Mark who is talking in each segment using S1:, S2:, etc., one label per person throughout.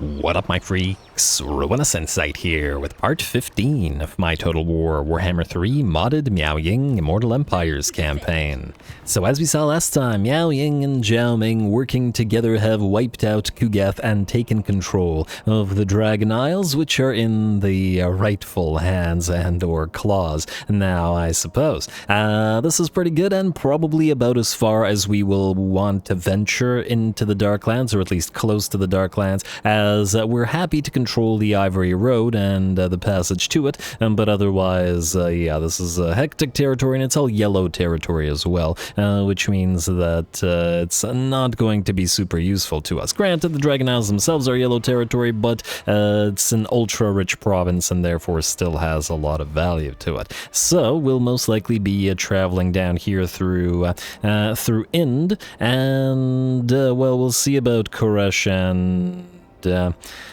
S1: What up, my freaks? RuinusInsight here with part 15 of my Total War Warhammer 3 modded Miao Ying Immortal Empires campaign. So as we saw last time, Miao Ying and Zhao Ming working together have wiped out Kugath and taken control of the Dragon Isles, which are in the rightful hands and or claws now, I suppose. This is pretty good and probably about as far as we will want to venture into the Darklands, or at least close to the Darklands, as we're happy to control the Ivory Road and the passage to it, but otherwise, yeah, this is hectic territory, and it's all yellow territory as well, which means that it's not going to be super useful to us. Granted, the Dragon Isles themselves are yellow territory, but it's an ultra-rich province and therefore still has a lot of value to it. So we'll most likely be traveling down here through Ind, and well, we'll see about Koresh and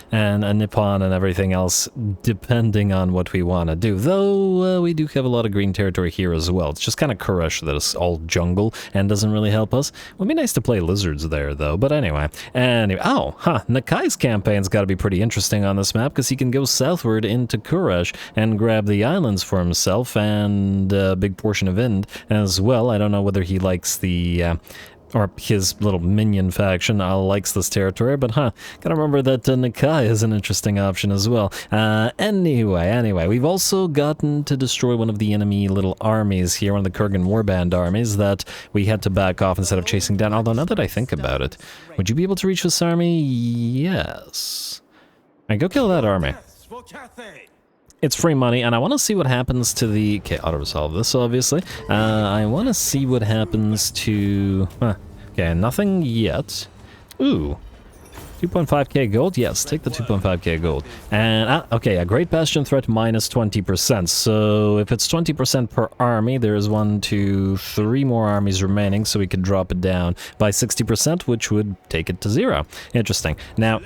S1: Nippon and everything else, depending on what we want to do. Though we do have a lot of green territory here as well. It's just kind of Koresh that is all jungle and doesn't really help us. It would be nice to play lizards there, though. But anyway, Nakai's campaign's got to be pretty interesting on this map, because he can go southward into Koresh and grab the islands for himself and a big portion of Ind as well. I don't know whether he likes the or his little minion faction likes this territory, but gotta remember that Nakai is an interesting option as well. Anyway, we've also gotten to destroy one of the enemy little armies here, one of the Kurgan Warband armies that we had to back off instead of chasing down, although now that I think about it, would you be able to reach this army? Yes. Alright, go kill that army. It's free money, and I want to see what happens to the... Okay, auto-resolve this, obviously. I want to see what happens to... Okay, nothing yet. Ooh. 2.5k gold? Yes, take the 2.5k gold. And, okay, a Great Bastion threat minus 20%. So, if it's 20% per army, there's 1, 2, 3 more armies remaining, so we could drop it down by 60%, which would take it to 0. Interesting. Now,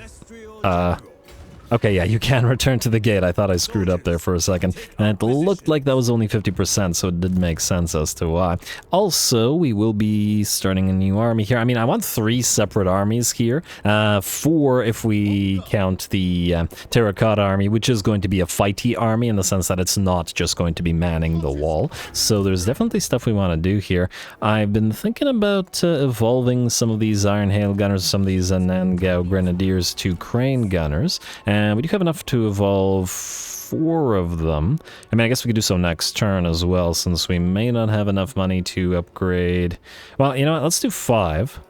S1: okay, yeah, you can return to the gate. I thought I screwed up there for a second. And it looked like that was only 50%, so it did make sense as to why. Also, we will be starting a new army here. I mean, I want 3 separate armies here. 4 if we count the Terracotta army, which is going to be a fighty army in the sense that it's not just going to be manning the wall. So there's definitely stuff we want to do here. I've been thinking about evolving some of these Iron Hail Gunners, some of these Nan Gau Grenadiers to Crane Gunners. And we do have enough to evolve 4 of them. I mean, I guess we could do so next turn as well, since we may not have enough money to upgrade. Well, you know what? Let's do 5.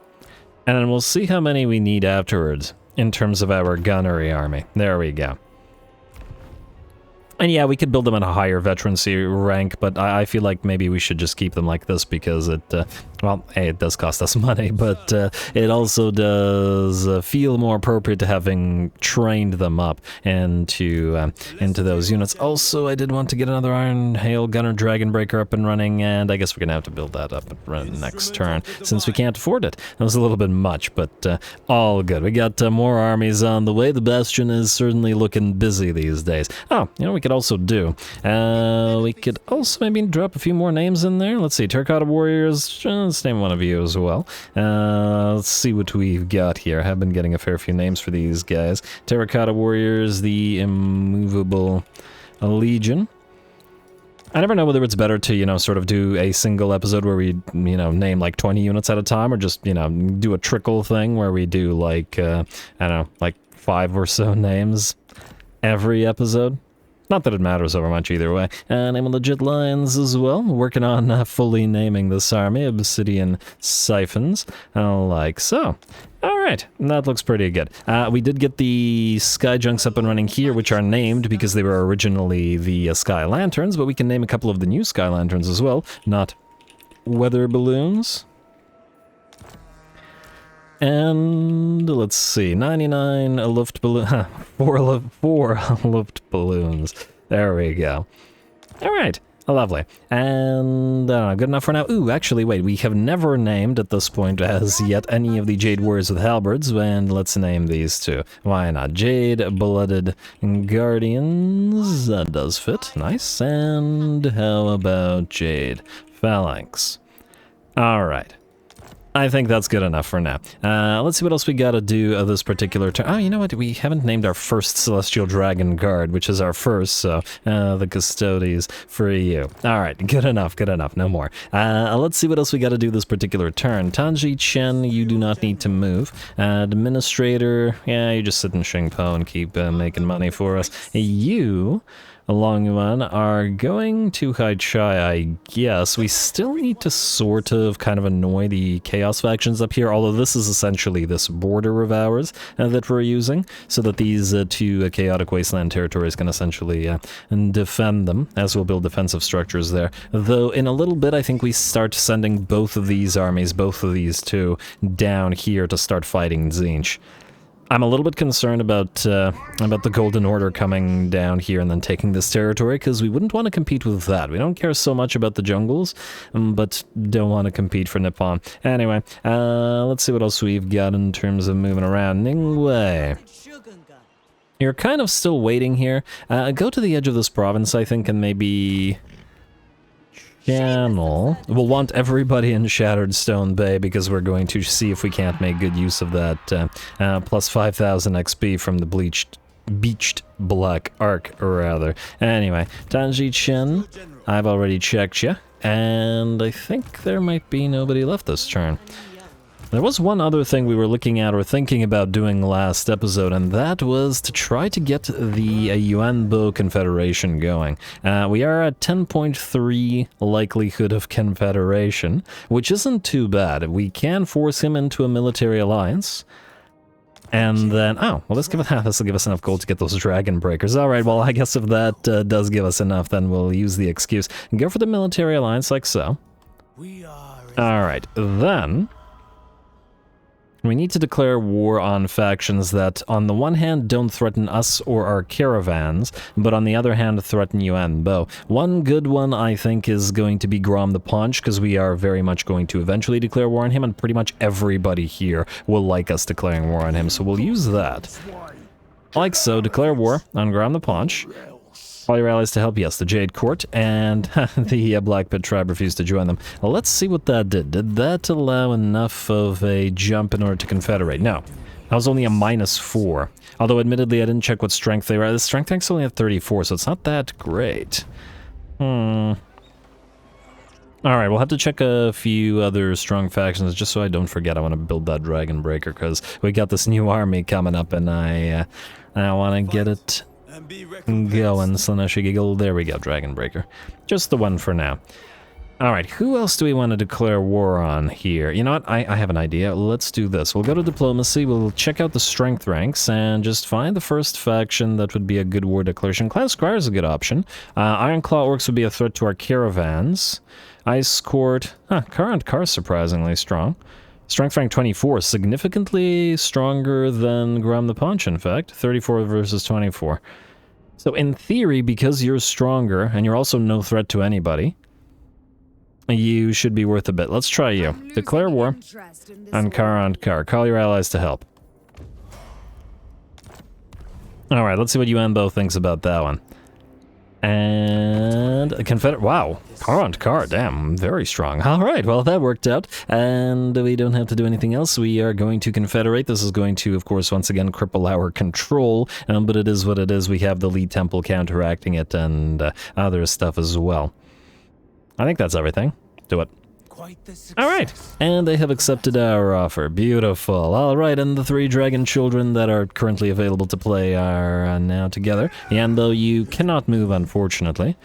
S1: And then we'll see how many we need afterwards in terms of our gunnery army. There we go. And yeah, we could build them at a higher veterancy rank, but I feel like maybe we should just keep them like this because it, well, A, it does cost us money, but it also does feel more appropriate to having trained them up into those units. Also, I did want to get another Iron Hail Gunner Dragon Breaker up and running, and I guess we're going to have to build that up next turn, since we can't afford it. That was a little bit much, but all good. We got more armies on the way. The Bastion is certainly looking busy these days. Oh, you know, we could also do. We could also maybe drop a few more names in there. Let's see, Terracotta Warriors, let's name one of you as well. Let's see what we've got here. I have been getting a fair few names for these guys. Terracotta Warriors, the Immovable Legion. I never know whether it's better to, you know, sort of do a single episode where we, you know, name like 20 units at a time, or just, you know, do a trickle thing where we do like, I don't know, like 5 or so names every episode. Not that it matters over much either way. And I'm Legit Lions as well, working on fully naming this army, Obsidian Siphons, like so. Alright, that looks pretty good. We did get the Sky Junks up and running here, which are named because they were originally the Sky Lanterns, but we can name a couple of the new Sky Lanterns as well, not weather balloons. And let's see, 99 Luft balloon, 4 Luft balloons. There we go. All right, lovely. And good enough for now. Ooh, actually, wait, we have never named at this point as yet any of the Jade Warriors with halberds, and let's name these 2. Why not? Jade Blooded Guardians. That does fit. Nice. And how about Jade Phalanx? All right. I think that's good enough for now. Let's see what else we gotta do this particular turn. Oh, you know what? We haven't named our first Celestial Dragon Guard, which is our first, so the Custodes for you. Alright, good enough, no more. Let's see what else we gotta do this particular turn. Tanji Chen, you do not need to move. Administrator, yeah, you just sit in Shingpo and keep making money for us. You... Long one are going to Haichai, I guess. We still need to sort of kind of annoy the Chaos factions up here, although this is essentially this border of ours that we're using, so that these two Chaotic Wasteland territories can essentially defend them, as we'll build defensive structures there. Though in a little bit I think we start sending both of these armies, both of these two, down here to start fighting Tzeentch. I'm a little bit concerned about the Golden Order coming down here and then taking this territory, because we wouldn't want to compete with that. We don't care so much about the jungles, but don't want to compete for Nippon. Anyway, let's see what else we've got in terms of moving around. Ningwei. You're kind of still waiting here. Go to the edge of this province, I think, and maybe... Channel. We'll want everybody in Shattered Stone Bay because we're going to see if we can't make good use of that plus 5,000 XP from the beached black arc, rather. Anyway, Tanji Chen, I've already checked you, and I think there might be nobody left this turn. There was one other thing we were looking at or thinking about doing last episode, and that was to try to get the Yuanbo Confederation going. We are at 10.3 likelihood of Confederation, which isn't too bad. We can force him into a military alliance. And then, oh, well, this will give us enough gold to get those Dragon Breakers. Alright, well, I guess if that does give us enough, then we'll use the excuse and go for the military alliance like so. Alright, then... we need to declare war on factions that, on the one hand, don't threaten us or our caravans, but on the other hand, threaten Yuanbo. One good one, I think, is going to be Grom the Paunch, because we are very much going to eventually declare war on him, and pretty much everybody here will like us declaring war on him, so we'll use that. Like so, declare war on Grom the Paunch. All your allies to help, yes, the Jade Court, and the Black Pit Tribe refused to join them. Well, let's see what that did. Did that allow enough of a jump in order to confederate? No. That was only a -4. Although, admittedly, I didn't check what strength they were. The strength rank's only at 34, so it's not that great. Alright, we'll have to check a few other strong factions, just so I don't forget I want to build that Dragon Breaker, because we got this new army coming up, and I want to get it... going, Slaneshi Giggle. There we go, Dragon Breaker. Just the one for now. Alright, who else do we want to declare war on here? You know what? I have an idea. Let's do this. We'll go to Diplomacy, we'll check out the strength ranks, and just find the first faction that would be a good war declaration. Clan Squire is a good option. Iron Claw Orcs would be a threat to our caravans. Ice Court... Current Car surprisingly strong. Strength rank 24, significantly stronger than Grom the Paunch, in fact. 34 versus 24. So in theory, because you're stronger, and you're also no threat to anybody, you should be worth a bit. Let's try you. Declare war on Kar. Call your allies to help. Alright, let's see what Yuanbo thinks about that one. And a Confederate, wow, Kar, damn, very strong. Alright, well that worked out, and we don't have to do anything else. We are going to confederate. This is going to, of course, once again cripple our control, but it is what it is. We have the lead temple counteracting it, and other stuff as well. I think that's everything. Do it. Alright, and they have accepted our offer. Beautiful. Alright, and the 3 dragon children that are currently available to play are now together. And though you cannot move, unfortunately.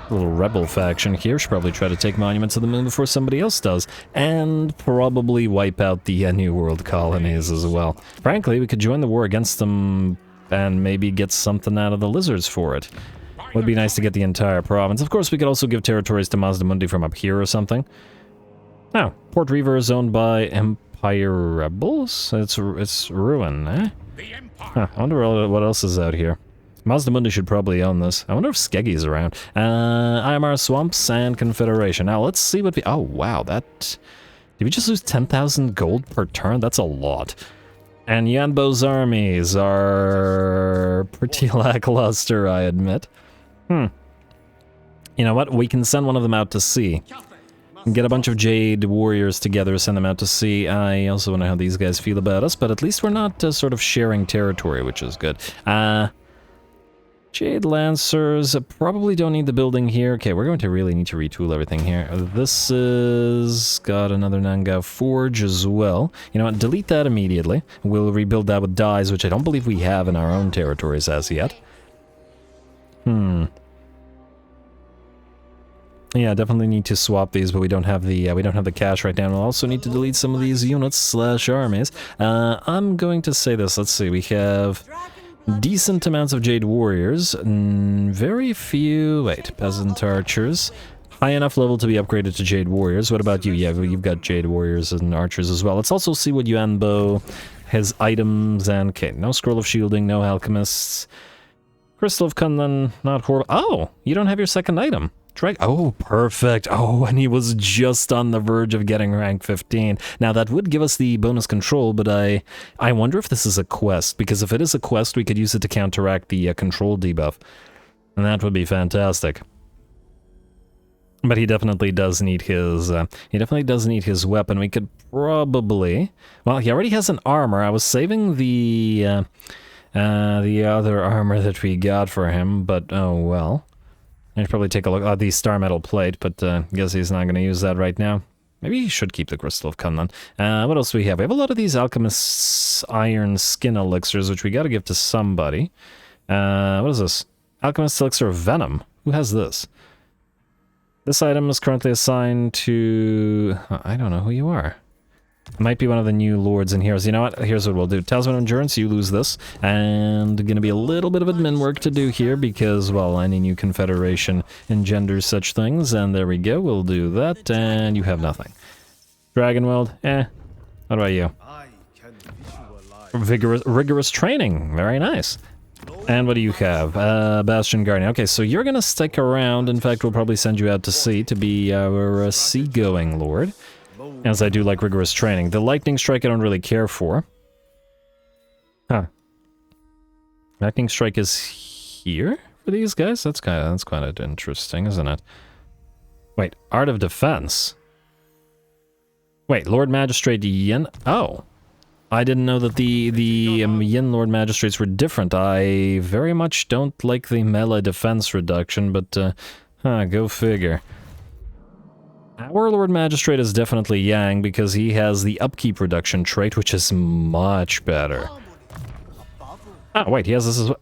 S1: A little rebel faction here. Should probably try to take Monuments of the Moon before somebody else does. And probably wipe out the New World colonies as well. Frankly, we could join the war against them and maybe get something out of the lizards for it. Would be nice to get the entire province. Of course, we could also give territories to Mazdamundi from up here or something. Oh, Port Reaver is owned by Empire Rebels? It's Ruin, eh? Huh, I wonder what else is out here. Mazdamundi should probably own this. I wonder if Skeggy's around. IMR Swamps and Confederation. Now, let's see what we... Oh, wow, that... Did we just lose 10,000 gold per turn? That's a lot. And Yuanbo's armies are pretty lackluster, I admit. You know what? We can send one of them out to sea. Get a bunch of Jade warriors together, send them out to sea. I also wonder how these guys feel about us, but at least we're not sort of sharing territory, which is good. Jade Lancers probably don't need the building here. Okay, we're going to really need to retool everything here. This is got another Nan Gau forge as well. You know what, delete that immediately. We'll rebuild that with dyes, which I don't believe we have in our own territories as yet. Yeah, definitely need to swap these, but we don't have the cash right now. We'll also need to delete some of these units / armies. I'm going to say this. Let's see. We have decent amounts of Jade warriors. Very few. Wait, peasant archers. High enough level to be upgraded to Jade warriors. What about you? Yeah, you've got Jade warriors and archers as well. Let's also see what Yuanbo has items and okay. No scroll of shielding. No alchemists. Crystal of Kunlun. Not horrible. Oh, you don't have your second item. Oh, perfect. Oh, and he was just on the verge of getting rank 15. Now, that would give us the bonus control, but I wonder if this is a quest, because if it is a quest, we could use it to counteract the control debuff, and that would be fantastic. But he definitely does need his, weapon. We could probably... Well, he already has an armor. I was saving the other armor that we got for him, but oh well. I should probably take a look at the Star Metal Plate, but I guess he's not going to use that right now. Maybe he should keep the Crystal of Kunlun. What else do we have? We have a lot of these Alchemist's Iron Skin Elixirs, which we got to give to somebody. What is this? Alchemist's Elixir of Venom. Who has this? This item is currently assigned to... I don't know who you are. Might be one of the new lords and heroes. You know what? Here's what we'll do. Talisman of Endurance, you lose this. And gonna be a little bit of admin work to do here because, well, any new confederation engenders such things. And there we go. We'll do that. And you have nothing. Dragon World, What about you? Rigorous training. Very nice. And what do you have? Bastion Guardian. Okay, so you're gonna stick around. In fact, we'll probably send you out to sea to be our seagoing lord. As I do like rigorous training. The lightning strike I don't really care for. Huh. Lightning strike is here for these guys? That's kind of interesting, isn't it? Wait, Art of Defense. Wait, Lord Magistrate Yin. Oh, I didn't know that the Yin Lord Magistrates were different. I very much don't like the melee defense reduction, but go figure. Our Lord Magistrate is definitely Yang because he has the upkeep reduction trait, which is much better. Oh, wait, he has this as well.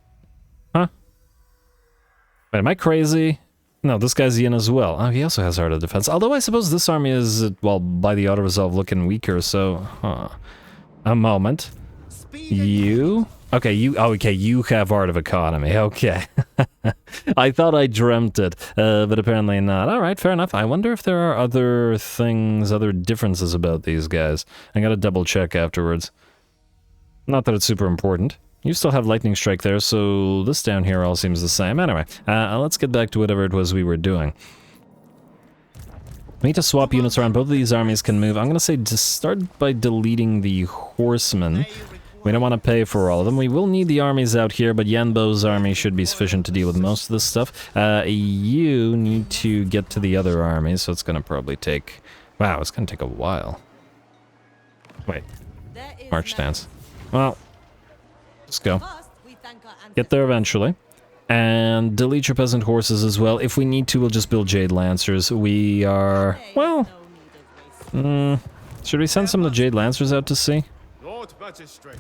S1: Huh? Wait, am I crazy? No, this guy's Yin as well. Oh, he also has Art of Defense. Although I suppose this army is, well, by the auto-resolve looking weaker, so... A moment. You... Okay, you have Art of Economy, okay. I thought I dreamt it, but apparently not. Alright, fair enough. I wonder if there are other things, other differences about these guys. I gotta double check afterwards. Not that it's super important. You still have Lightning Strike there, so this down here all seems the same. Anyway, let's get back to whatever it was we were doing. We need to swap units around. Both of these armies can move. I'm gonna say just start by deleting the horsemen. We don't want to pay for all of them. We will need the armies out here, but Yanbo's army should be sufficient to deal with most of this stuff. You need to get to the other armies, so it's going to probably take... Wow, it's going to take a while. Wait. March stance. Well, let's go. Get there eventually. And delete your peasant horses as well. If we need to, we'll just build Jade Lancers. We are... Well... should we send some of the Jade Lancers out to sea?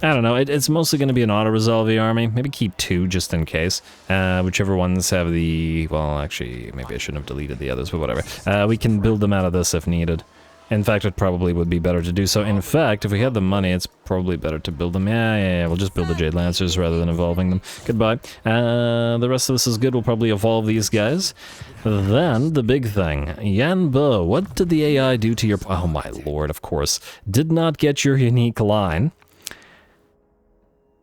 S1: I don't know, it's mostly going to be an auto-resolve army. Maybe keep 2 just in case. Whichever ones have the... Well, actually, maybe I shouldn't have deleted the others, but whatever. We can build them out of this if needed. In fact, it probably would be better to do so. In fact, if we had the money, it's probably better to build them. Yeah, we'll just build the Jade Lancers rather than evolving them. Goodbye. The rest of this is good. We'll probably evolve these guys. Then, the big thing. Yanbo, what did the AI do to your... Oh my lord, of course. Did not get your unique line.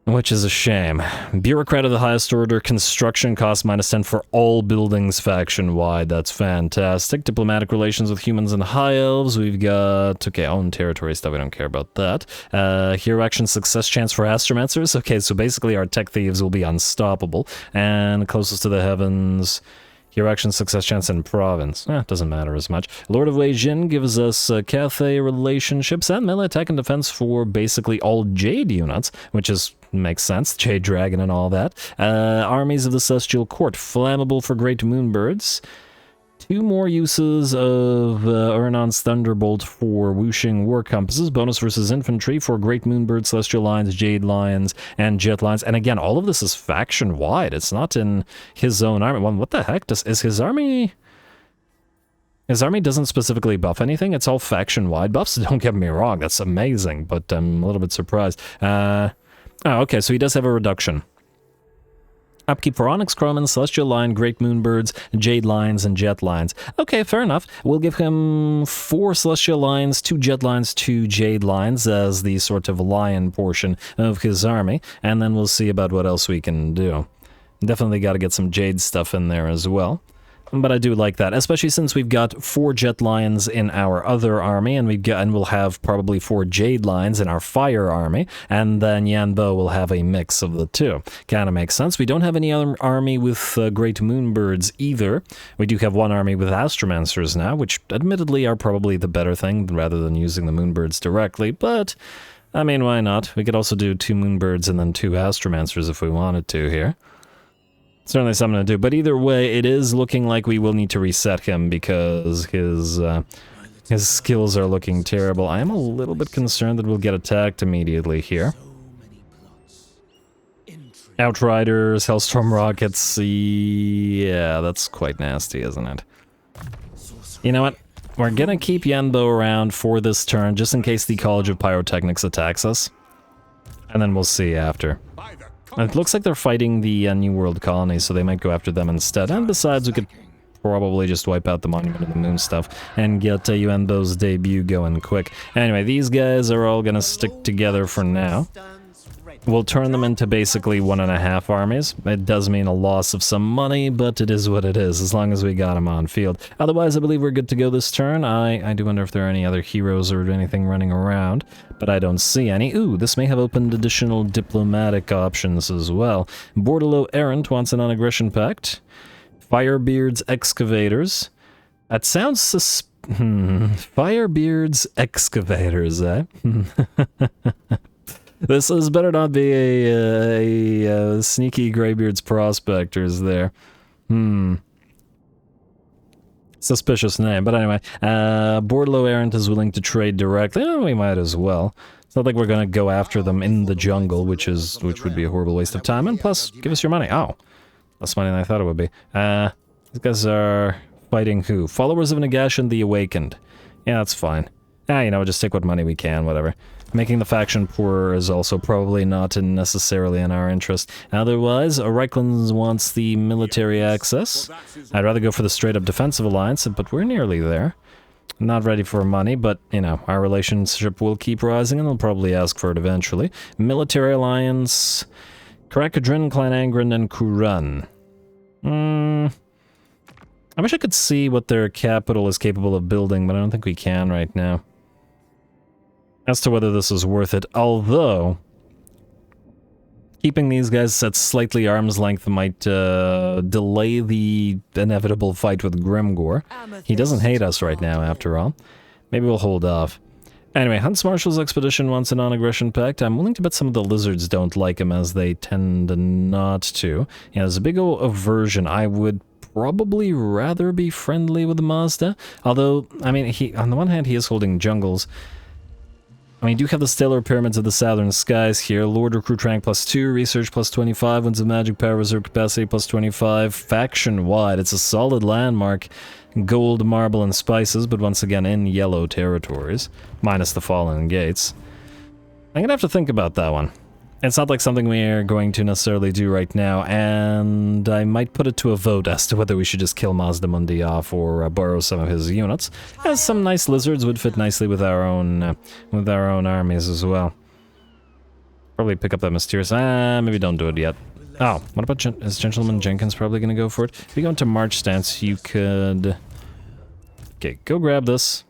S1: Which is a shame. Bureaucrat of the highest order, construction cost -10 for all buildings faction-wide. That's fantastic. Diplomatic relations with humans and high elves. We've got, okay, own territory stuff, we don't care about that. Hero action success chance for astromancers. Okay, so basically our tech thieves will be unstoppable. And closest to the heavens, Hero action success chance in province. Doesn't matter as much. Lord of Wei Jin gives us Cathay relationships and melee attack and defense for basically all Jade units, which makes sense. Jade Dragon and all that. Armies of the Celestial Court, flammable for Great Moonbirds. 2 more uses of Urnon's Thunderbolt for Wuxing War Compasses. Bonus versus infantry for Great Moonbird, Celestial Lines, Jade Lines, and Jet Lines. And again, all of this is faction-wide. It's not in his own army. Well, what the heck? Is his army... His army doesn't specifically buff anything. It's all faction-wide buffs. Don't get me wrong. That's amazing, but I'm a little bit surprised. Oh, okay, so he does have a reduction. Upkeep for Onyx Crowman, Celestial Line, Great Moonbirds, Jade Lines, and Jet Lines. Okay, fair enough. We'll give him 4 Celestial Lines, 2 Jet Lines, 2 Jade Lines as the sort of lion portion of his army, and then we'll see about what else we can do. Definitely got to get some Jade stuff in there as well. But I do like that, especially since we've got 4 Jet Lions in our other army, and we'll have probably 4 Jade Lines in our Fire army, and then Yanbo will have a mix of the two. Kind of makes sense. We don't have any other army with Great Moonbirds either. We do have one army with Astromancers now, which admittedly are probably the better thing rather than using the Moonbirds directly, but I mean, why not? We could also do 2 Moonbirds and then 2 Astromancers if we wanted to here. Certainly something to do, but either way, it is looking like we will need to reset him because his skills are looking terrible. I am a little bit concerned that we'll get attacked immediately here. Outriders, Hellstorm Rockets, yeah, that's quite nasty, isn't it? You know what? We're gonna keep Yanbo around for this turn, just in case the College of Pyrotechnics attacks us. And then we'll see after. It looks like they're fighting the New World colonies, so they might go after them instead. And besides, we could probably just wipe out the Monument of the Moon stuff and get Yuenbo's debut going quick. Anyway, these guys are all gonna stick together for now. We'll turn them into basically 1.5 armies. It does mean a loss of some money, but it is what it is, as long as we got them on field. Otherwise, I believe we're good to go this turn. I do wonder if there are any other heroes or anything running around, but I don't see any. Ooh, this may have opened additional diplomatic options as well. Bordelot Errant wants a non-aggression pact. Firebeard's Excavators. That sounds Firebeard's Excavators, eh? This better not be a sneaky Greybeard's Prospectors there. Suspicious name, but anyway. Bordelot Errant is willing to trade directly. We might as well. It's not like we're gonna go after them in the jungle, which would be a horrible waste of time. And plus, give us your money. Oh, less money than I thought it would be. These guys are fighting who? Followers of Nagash the Awakened. Yeah, that's fine. You know, just take what money we can, whatever. Making the faction poorer is also probably not necessarily in our interest. Otherwise, Reichland wants the military access. I'd rather go for the straight-up defensive alliance, but we're nearly there. Not ready for money, but, you know, our relationship will keep rising, and they'll probably ask for it eventually. Military alliance... Karakadrin, Clan Angren, and Kuran. I wish I could see what their capital is capable of building, but I don't think we can right now. As to whether this is worth it, although keeping these guys at slightly arm's length might delay the inevitable fight with Grimgor. He doesn't hate us right now, after all. Maybe we'll hold off. Anyway, Hunts Marshal's expedition wants a non-aggression pact. I'm willing to bet some of the lizards don't like him, as they tend not to. Yeah, there's a big old aversion. I would probably rather be friendly with the Mazda. Although, I mean, on the one hand, he is holding jungles. I mean, you do have the Stellar Pyramids of the Southern Skies here. Lord Recruit Rank +2, Research +25, Winds of Magic, Power Reserve Capacity +25. Faction-wide, it's a solid landmark. Gold, marble, and spices, but once again in yellow territories. Minus the Fallen Gates. I'm gonna have to think about that one. It's not like something we are going to necessarily do right now, and I might put it to a vote as to whether we should just kill Mazda Mundi off or borrow some of his units, as some nice lizards would fit nicely with our own armies as well. Probably pick up that mysterious... maybe don't do it yet. Oh, what about... is Gentleman Jenkins probably going to go for it? If you go into March stance, you could... Okay, go grab this.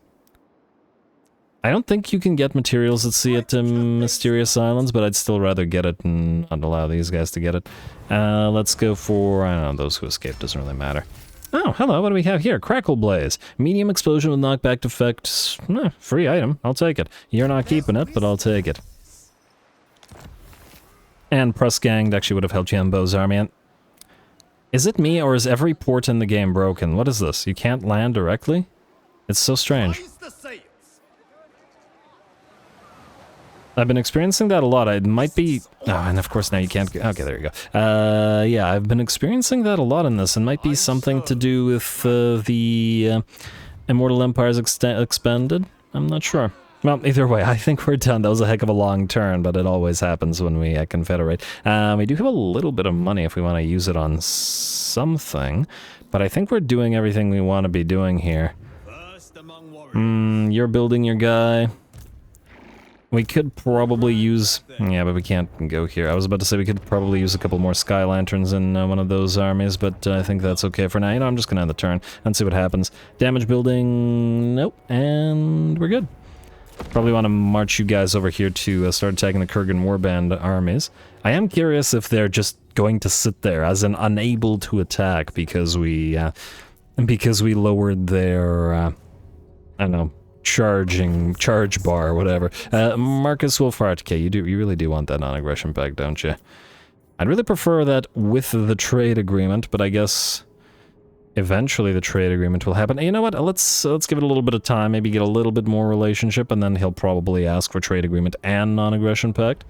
S1: I don't think you can get materials at sea at Mysterious Islands, but I'd still rather get it and not allow these guys to get it. Let's go for, I don't know, those who escaped, doesn't really matter. Oh, hello, what do we have here? Crackle Blaze. Medium explosion with knockback effect. Free item, I'll take it. You're not keeping it, but I'll take it. And Press Ganged actually would have helped Yambo's army. And is it me, or is every port in the game broken? What is this? You can't land directly? It's so strange. I've been experiencing that a lot. It might be... Oh, and of course now you can't... Okay, there you go. Yeah, I've been experiencing that a lot in this. It might be something to do with the Immortal Empires Expanded. I'm not sure. Well, either way, I think we're done. That was a heck of a long turn, but it always happens when we confederate. We do have a little bit of money if we want to use it on something, but I think we're doing everything we want to be doing here. You're building your guy. We could probably use... Yeah, but we can't go here. I was about to say we could probably use a couple more Sky Lanterns in one of those armies, but I think that's okay for now. You know, I'm just going to end the turn and see what happens. Damage building... Nope. And we're good. Probably want to march you guys over here to start attacking the Kurgan Warband armies. I am curious if they're just going to sit there as an unable to attack because we lowered their... I don't know... charge bar or whatever. Marcus Wolfhard, okay, you really do want that non-aggression pact, don't you? I'd really prefer that with the trade agreement, but I guess eventually the trade agreement will happen. You know what? Let's give it a little bit of time, maybe get a little bit more relationship, and then he'll probably ask for trade agreement and non-aggression pact.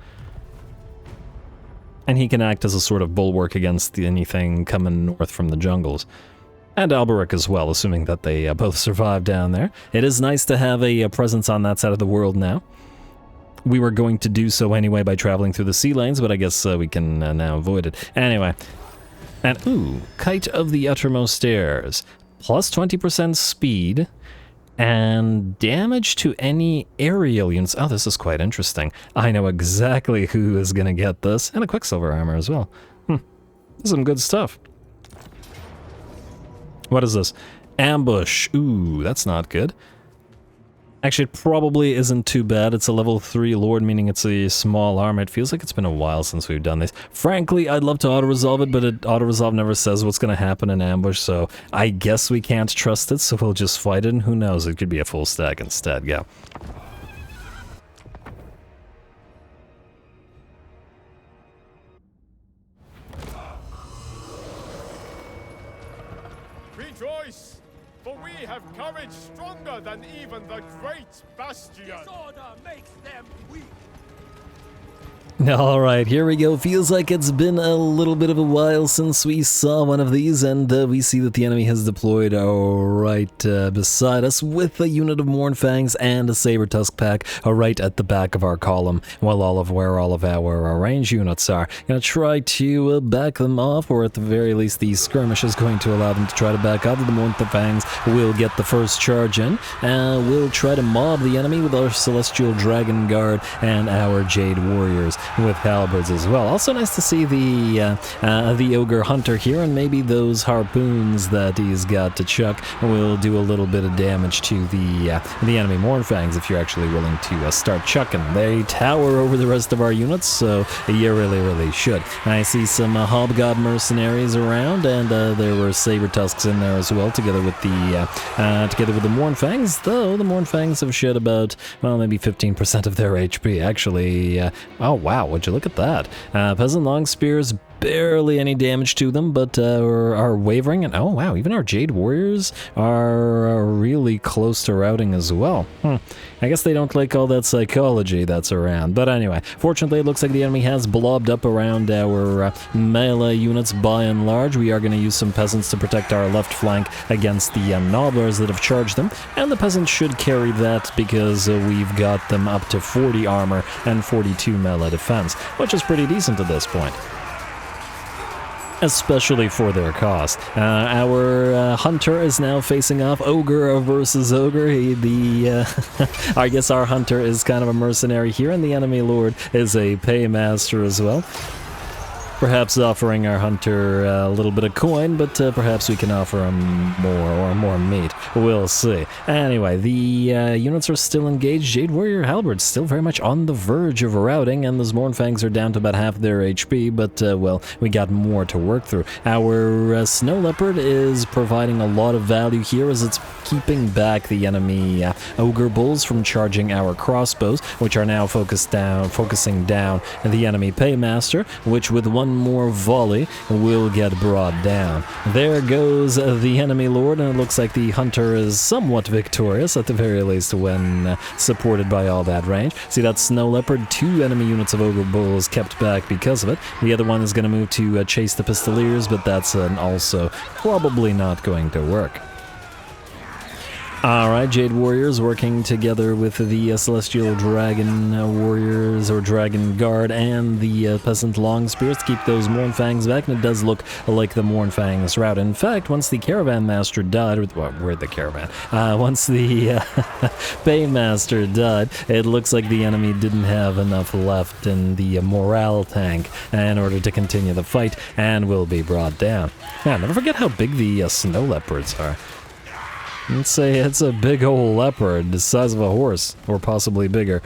S1: And he can act as a sort of bulwark against anything coming north from the jungles. And Alberic as well, assuming that they both survive down there. It is nice to have a presence on that side of the world now. We were going to do so anyway by traveling through the sea lanes, but I guess we can now avoid it. Anyway. And, ooh, Kite of the Uttermost Stairs. Plus 20% speed. And damage to any aerial units. Oh, this is quite interesting. I know exactly who is going to get this. And a Quicksilver armor as well. This is some good stuff. What is this? Ambush. Ooh, that's not good. Actually, it probably isn't too bad. It's a level 3 Lord, meaning it's a small armor. It feels like it's been a while since we've done this. Frankly, I'd love to auto-resolve it, but auto-resolve never says what's going to happen in ambush, so I guess we can't trust it, so we'll just fight it, and who knows, it could be a full stack instead. Yeah.
S2: Rejoice, for we have courage stronger than even the Great Bastion. Disorder makes them weak.
S1: Alright, here we go. Feels like it's been a little bit of a while since we saw one of these, and we see that the enemy has deployed right beside us with a unit of Mournfangs and a Saber Tusk pack right at the back of our column, while all of our range units are. Gonna try to back them off, or at the very least the skirmish is going to allow them to try to back off. The Mournfangs will get the first charge in, and we'll try to mob the enemy with our Celestial Dragon Guard and our Jade Warriors with halberds as well. Also nice to see the Ogre Hunter here, and maybe those harpoons that he's got to chuck will do a little bit of damage to the enemy Mournfangs if you're actually willing to start chucking. They tower over the rest of our units, so you really should. I see some Hobgob mercenaries around, and there were Saber Tusks in there as well, together with the Mournfangs, though the Mournfangs have shed about, well, maybe 15% of their HP. Actually, oh wow, would you look at that? Peasant long spears, barely any damage to them, but are wavering, and oh wow, even our Jade Warriors are really close to routing as well. I guess they don't like all that psychology that's around, but anyway, fortunately it looks like the enemy has blobbed up around our melee units by and large. We are going to use some peasants to protect our left flank against the nobblers that have charged them, and the peasants should carry that because we've got them up to 40 armor and 42 melee defense, which is pretty decent at this point, especially for their cost. Our Hunter is now facing off Ogre versus Ogre. I guess our Hunter is kind of a mercenary here, and the enemy Lord is a paymaster as well. perhaps offering our hunter a little bit of coin, but perhaps we can offer him more meat. We'll see. Anyway, the units are still engaged. Jade Warrior Halberds still very much on the verge of routing, and those Mournfangs are down to about half their HP, but, well, we got more to work through. Our Snow Leopard is providing a lot of value here as it's keeping back the enemy Ogre Bulls from charging our crossbows, which are now focusing down the enemy Paymaster, which with one more volley will get brought down. There goes the enemy Lord, and it looks like the Hunter is somewhat victorious, at the very least when supported by all that range. See that Snow Leopard? 2 enemy units of Ogre Bulls kept back because of it. The other one is going to move to chase the Pistoliers, but that's also probably not going to work. Alright, Jade Warriors working together with the Celestial Dragon Warriors, or Dragon Guard, and the Peasant Long Spears to keep those Mournfangs back, and it does look like the Mournfangs route. In fact, once the Caravan Master died, where'd the Caravan? Once the Paymaster died, it looks like the enemy didn't have enough left in the morale tank in order to continue the fight, and will be brought down. Yeah, never forget how big the Snow Leopards are. Let's say it's a big old leopard, the size of a horse, or possibly bigger.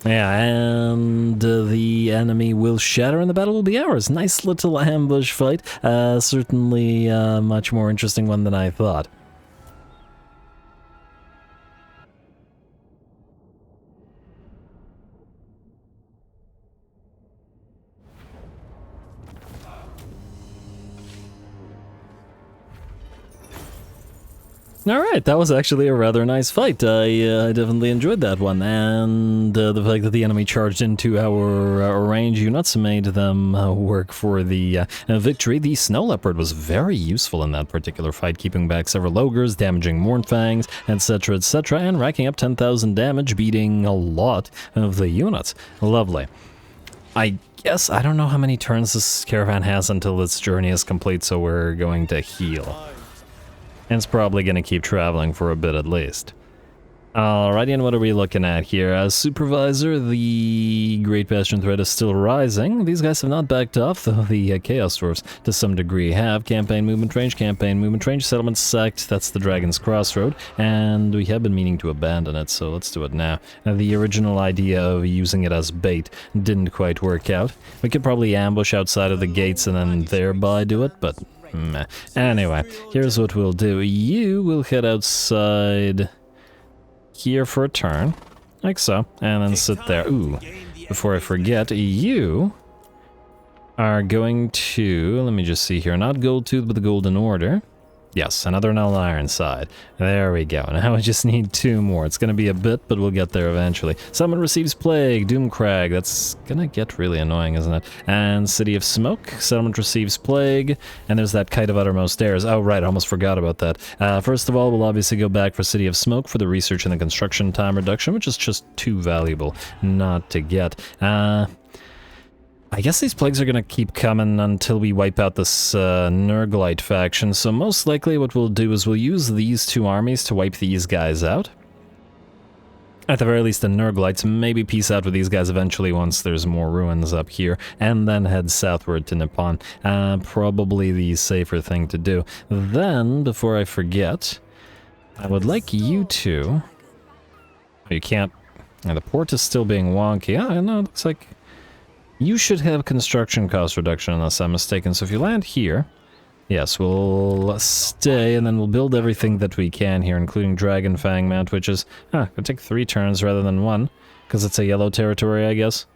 S1: Yeah, and the enemy will shatter and the battle will be ours. Nice little ambush fight. Certainly a much more interesting one than I thought. Alright, that was actually a rather nice fight. I definitely enjoyed that one, and the fact that the enemy charged into our range units made them work for the victory. The Snow Leopard was very useful in that particular fight, keeping back several ogres, damaging Mournfangs, etc., and racking up 10,000 damage, beating a lot of the units. Lovely. I guess I don't know how many turns this caravan has until its journey is complete, so we're going to heal. And it's probably going to keep traveling for a bit at least. Alrighty, and what are we looking at here? As Supervisor, the Great Bastion threat is still rising. These guys have not backed off, though the Chaos Dwarfs to some degree have. Campaign movement range, settlement sacked, that's the Dragon's Crossroad, and we have been meaning to abandon it, so let's do it now. The original idea of using it as bait didn't quite work out. We could probably ambush outside of the gates and then thereby do it, but meh. Anyway, here's what we'll do. You will head outside here for a turn, like so, and then sit there. Ooh, before I forget, you are going to, let me just see here, not Gold Tooth, but the Golden Order. Yes, another Null Ironside. There we go. Now I just need 2 more. It's going to be a bit, but we'll get there eventually. Someone receives Plague, Doomcrag. That's going to get really annoying, isn't it? And City of Smoke. Settlement receives Plague. And there's that Kite of Uttermost Airs. Oh, right, I almost forgot about that. First of all, we'll obviously go back for City of Smoke for the research and the construction time reduction, which is just too valuable not to get. I guess these plagues are going to keep coming until we wipe out this Nurglite faction, so most likely what we'll do is we'll use these 2 armies to wipe these guys out. At the very least the Nurglites, maybe peace out with these guys eventually once there's more ruins up here, and then head southward to Nippon. Probably the safer thing to do. Then, before I forget, I would like you to... You can't... the port is still being wonky. I know, it looks like... You should have construction cost reduction unless I'm mistaken, so if you land here, yes, we'll stay and then we'll build everything that we can here, including Dragon Fang Mount, which is, gonna take 3 turns rather than 1, because it's a yellow territory, I guess.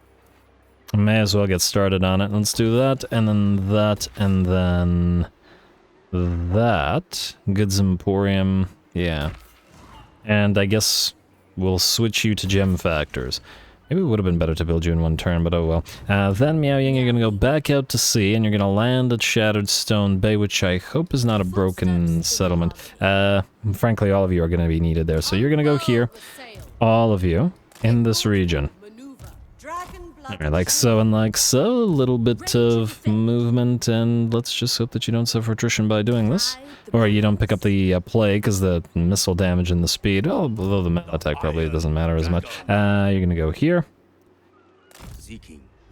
S1: May as well get started on it. Let's do that, and then that, and then that. Goods Emporium, yeah. And I guess we'll switch you to gem factors. Maybe it would have been better to build you in 1 turn, but oh well. Then, Miao Ying, you're going to go back out to sea, and you're going to land at Shattered Stone Bay, which I hope is not a broken settlement. Frankly, all of you are going to be needed there, so you're going to go here, all of you, in this region. Alright, like so and like so, a little bit of movement, and let's just hope that you don't suffer attrition by doing this. Or you don't pick up the plague, because the missile damage and the speed, although the metal attack probably doesn't matter as much. You're gonna go here.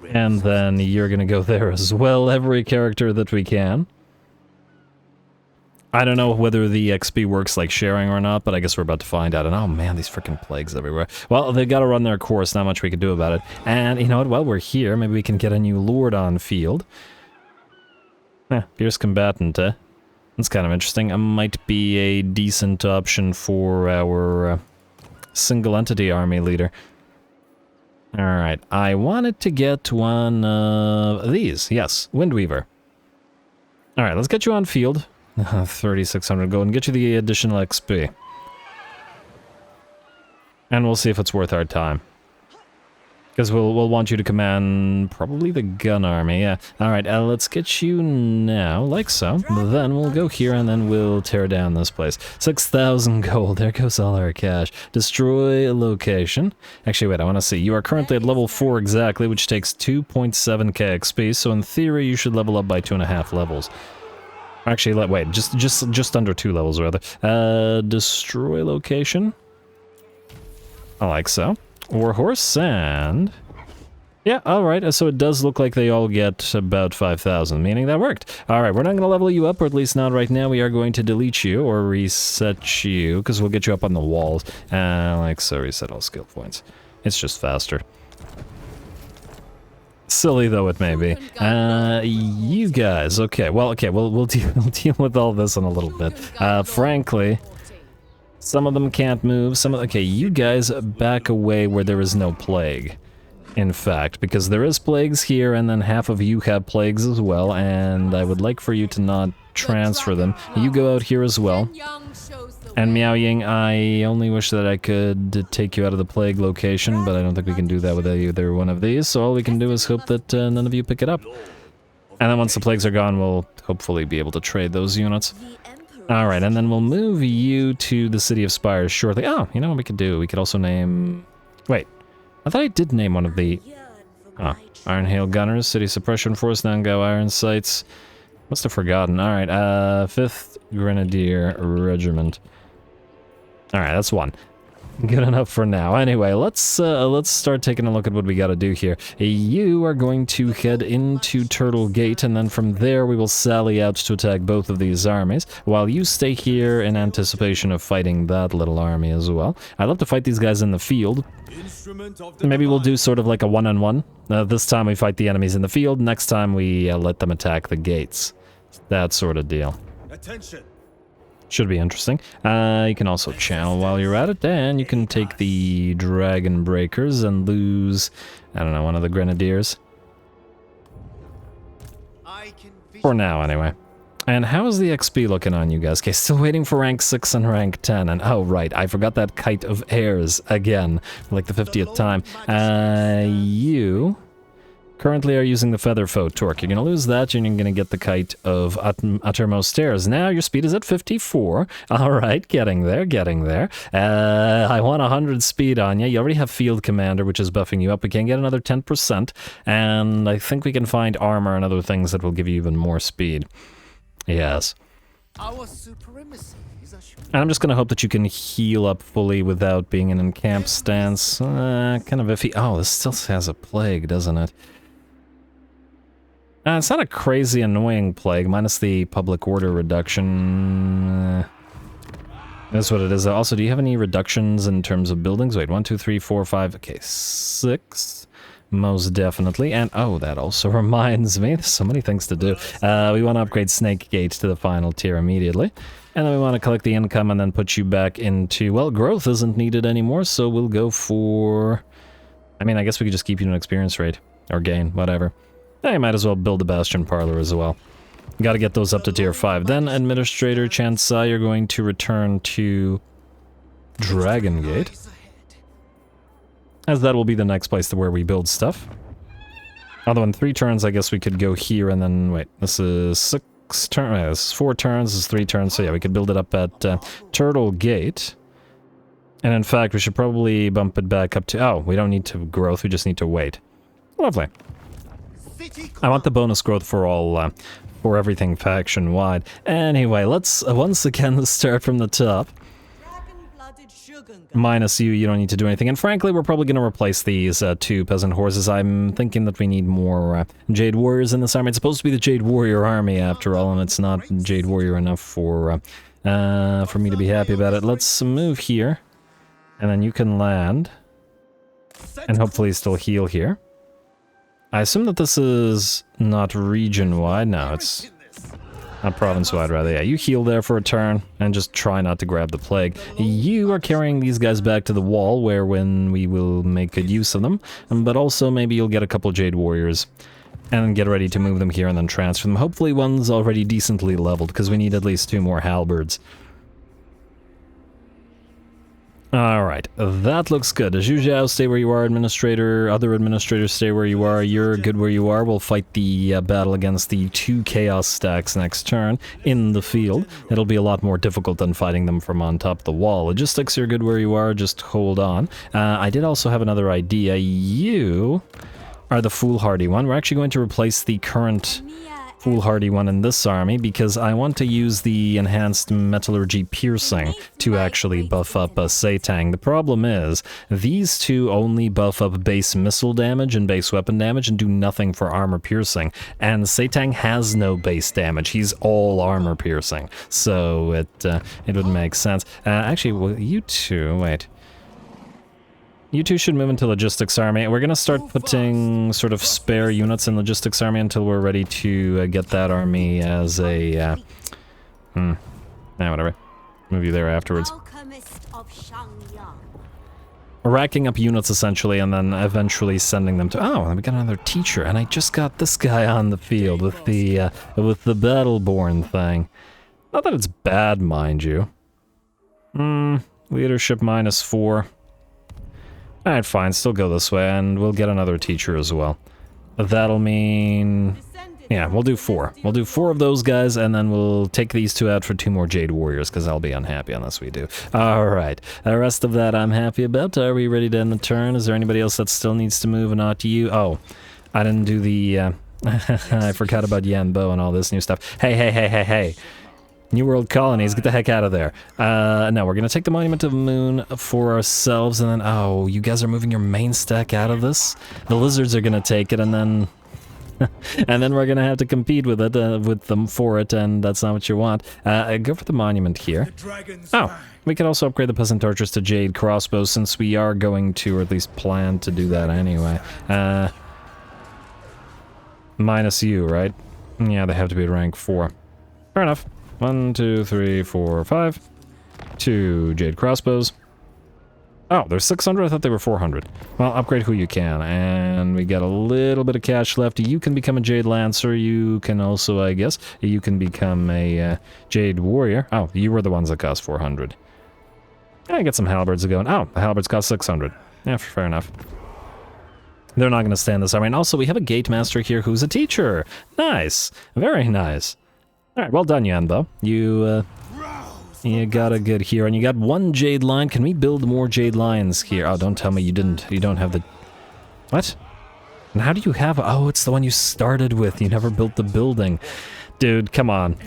S1: And then you're gonna go there as well, every character that we can. I don't know whether the XP works like sharing or not, but I guess we're about to find out. And oh man, these freaking plagues everywhere. Well, they gotta run their course, not much we can do about it. And you know what, while we're here, maybe we can get a new lord on field. Fierce combatant, eh? That's kind of interesting. It might be a decent option for our single entity army leader. Alright, I wanted to get one of these. Yes, Windweaver. Alright, let's get you on field. 3,600 gold and get you the additional XP. And we'll see if it's worth our time. Because we'll want you to command probably the gun army, yeah. Alright, let's get you now, like so. Then we'll go here and then we'll tear down this place. 6,000 gold, there goes all our cash. Destroy a location. Actually, wait, I want to see. You are currently at level 4 exactly, which takes 2.7k XP, so in theory you should level up by 2.5 levels. Actually, wait, just under 2 levels, rather. Destroy location. I like so. Warhorse and... yeah, alright, so it does look like they all get about 5,000, meaning that worked. Alright, we're not going to level you up, or at least not right now. We are going to delete you, or reset you, because we'll get you up on the walls. Like so, reset all skill points. It's just faster. Silly though it may be. You guys, okay, we'll deal with all this in a little bit. Frankly, some of them can't move, okay, you guys back away where there is no plague. In fact, because there is plagues here, and then half of you have plagues as well, and I would like for you to not transfer them. You go out here as well. And Miao Ying, I only wish that I could take you out of the plague location, but I don't think we can do that with either one of these, so all we can do is hope that none of you pick it up. And then once the plagues are gone, we'll hopefully be able to trade those units. Alright, and then we'll move you to the City of Spires shortly. Oh, you know what we could do? We could also name... wait, I thought I did name one of the... oh, Iron Hail Gunners, City Suppression Force, Nan Gau Iron Sights. Must have forgotten. Alright, 5th Grenadier Regiment. Alright, that's one. Good enough for now. Anyway, let's start taking a look at what we gotta do here. You are going to head into Turtle Gate, and then from there we will sally out to attack both of these armies, while you stay here in anticipation of fighting that little army as well. I'd love to fight these guys in the field. Maybe we'll do sort of like a one-on-one. This time we fight the enemies in the field, next time we let them attack the gates. That sort of deal.
S2: Attention.
S1: Should be interesting. You can also channel while you're at it, and you can take the Dragon Breakers and lose, I don't know, one of the Grenadiers. For now, anyway. And how is the XP looking on you guys? Okay, still waiting for rank 6 and rank 10, and oh right, I forgot that Kite of Airs again, for like the 50th time. You... currently are using the Feather Foe Torque. You're going to lose that, and you're going to get the Kite of Uttermost Stairs. Now your speed is at 54. Alright, getting there, getting there. I want 100 speed on you. You already have Field Commander, which is buffing you up. We can get another 10%, and I think we can find armor and other things that will give you even more speed. Yes.
S2: Our supremacy is assured.
S1: And I'm just going to hope that you can heal up fully without being in an encamp stance. Kind of iffy. Oh, this still has a plague, doesn't it? It's not a crazy annoying plague, minus the public order reduction. That's what it is. Also, do you have any reductions in terms of buildings? Wait, 1, 2, 3, 4, 5, okay, 6. Most definitely. And, oh, that also reminds me, there's so many things to do. We want to upgrade Snake Gate to the final tier immediately. And then we want to collect the income and then put you back into, well, growth isn't needed anymore, so we'll go for... I mean, I guess we could just keep you an experience rate. Or gain, whatever. I might as well build a Bastion Parlor as well. Gotta get those up to tier 5. Then, Administrator Chansai, you're going to return to Dragon Gate, as that will be the next place to where we build stuff. Although in 3 turns, I guess we could go here and then, wait, this is 6 turns, this is 4 turns, this is 3 turns, so yeah, we could build it up at Turtle Gate. And in fact, we should probably bump it back up to, oh, we don't need to growth, we just need to wait. Lovely. I want the bonus growth for all, for everything faction-wide. Anyway, let's once again start from the top. Minus you don't need to do anything. And frankly, we're probably going to replace these 2 peasant horses. I'm thinking that we need more Jade Warriors in this army. It's supposed to be the Jade Warrior army after all, and it's not Jade Warrior enough for me to be happy about it. Let's move here, and then you can land, and hopefully still heal here. I assume that this is not region-wide. No, it's not province-wide, rather. Yeah, you heal there for a turn, and just try not to grab the plague. You are carrying these guys back to the wall, where when we will make good use of them, but also maybe you'll get a couple Jade Warriors, and get ready to move them here and then transfer them. Hopefully one's already decently leveled, because we need at least 2 more halberds. Alright, that looks good. Zhu Zhao, stay where you are, administrator. Other administrators, stay where you are. You're good where you are. We'll fight the battle against the 2 chaos stacks next turn in the field. It'll be a lot more difficult than fighting them from on top of the wall. Logistics, you're good where you are. Just hold on. I did also have another idea. You are the foolhardy one. We're actually going to replace the current foolhardy one in this army, because I want to use the enhanced metallurgy piercing to actually buff up Setang. The problem is, these 2 only buff up base missile damage and base weapon damage and do nothing for armor piercing. And Setang has no base damage, he's all armor piercing. So it would make sense. Actually, well, you 2, wait. You 2 should move into Logistics Army. We're gonna start putting sort of spare units in Logistics Army until we're ready to get that army as a... whatever. Move you there afterwards. We're racking up units, essentially, and then eventually sending them to... Oh, we got another teacher, and I just got this guy on the field with the Battleborn thing. Not that it's bad, mind you. Leadership -4. Alright, fine, still go this way, and we'll get another teacher as well. That'll mean... yeah, we'll do 4. We'll do 4 of those guys, and then we'll take these 2 out for 2 more Jade Warriors, because I'll be unhappy unless we do. Alright, the rest of that I'm happy about. Are we ready to end the turn? Is there anybody else that still needs to move and not you? Oh, I didn't do the... I forgot about Yan Bo and all this new stuff. Hey. New World Colonies, get the heck out of there. No, we're gonna take the Monument of Moon for ourselves, and then, oh, you guys are moving your main stack out of this? The lizards are gonna take it, and then... and then we're gonna have to compete with it, with them for it, and that's not what you want. Go for the monument here. Oh, we could also upgrade the Peasant Archers to Jade Crossbows, since we are going to, or at least plan to do that anyway. Minus you, right? Yeah, they have to be at rank 4. Fair enough. 1, 2, 3, 4, 5. 2 Jade Crossbows. Oh, there's 600? I thought they were 400. Well, upgrade who you can, and we got a little bit of cash left. You can become a Jade Lancer. You can also, I guess, you can become a Jade Warrior. Oh, you were the ones that cost 400. Yeah, get some halberds going. Oh, the halberds cost 600. Yeah, fair enough. They're not going to stand this army. And also, we have a Gate Master here who's a teacher. Nice. Very nice. Alright, well done, Yanbo. You got a good hero, and you got 1 Jade Line. Can we build more Jade Lions here? Oh, don't tell me you don't have the... What? And how do you have... Oh, it's the one you started with. You never built the building. Dude, come on.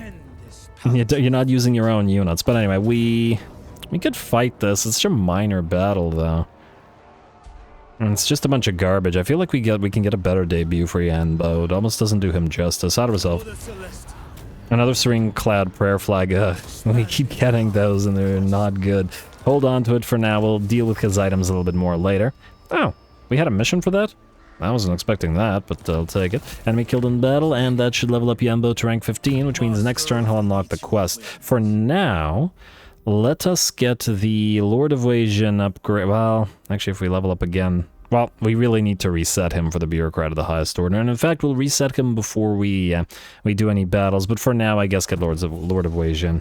S1: You're not using your own units. But anyway, we could fight this. It's such a minor battle, though. And it's just a bunch of garbage. I feel like we can get a better debut for Yanbo. It almost doesn't do him justice. Out of resolve. Another Serene Cloud Prayer Flag. We keep getting those and they're not good. Hold on to it for now. We'll deal with his items a little bit more later. Oh, we had a mission for that? I wasn't expecting that, but I'll take it. Enemy killed in battle, and that should level up Yanbo to rank 15, which means next turn he'll unlock the quest. For now, let us get the Lord of Wasian upgrade. Well, actually, if we level up again... Well, we really need to reset him for the Bureaucrat of the highest order, and in fact, we'll reset him before we do any battles, but for now, I guess get Lord of Wasian.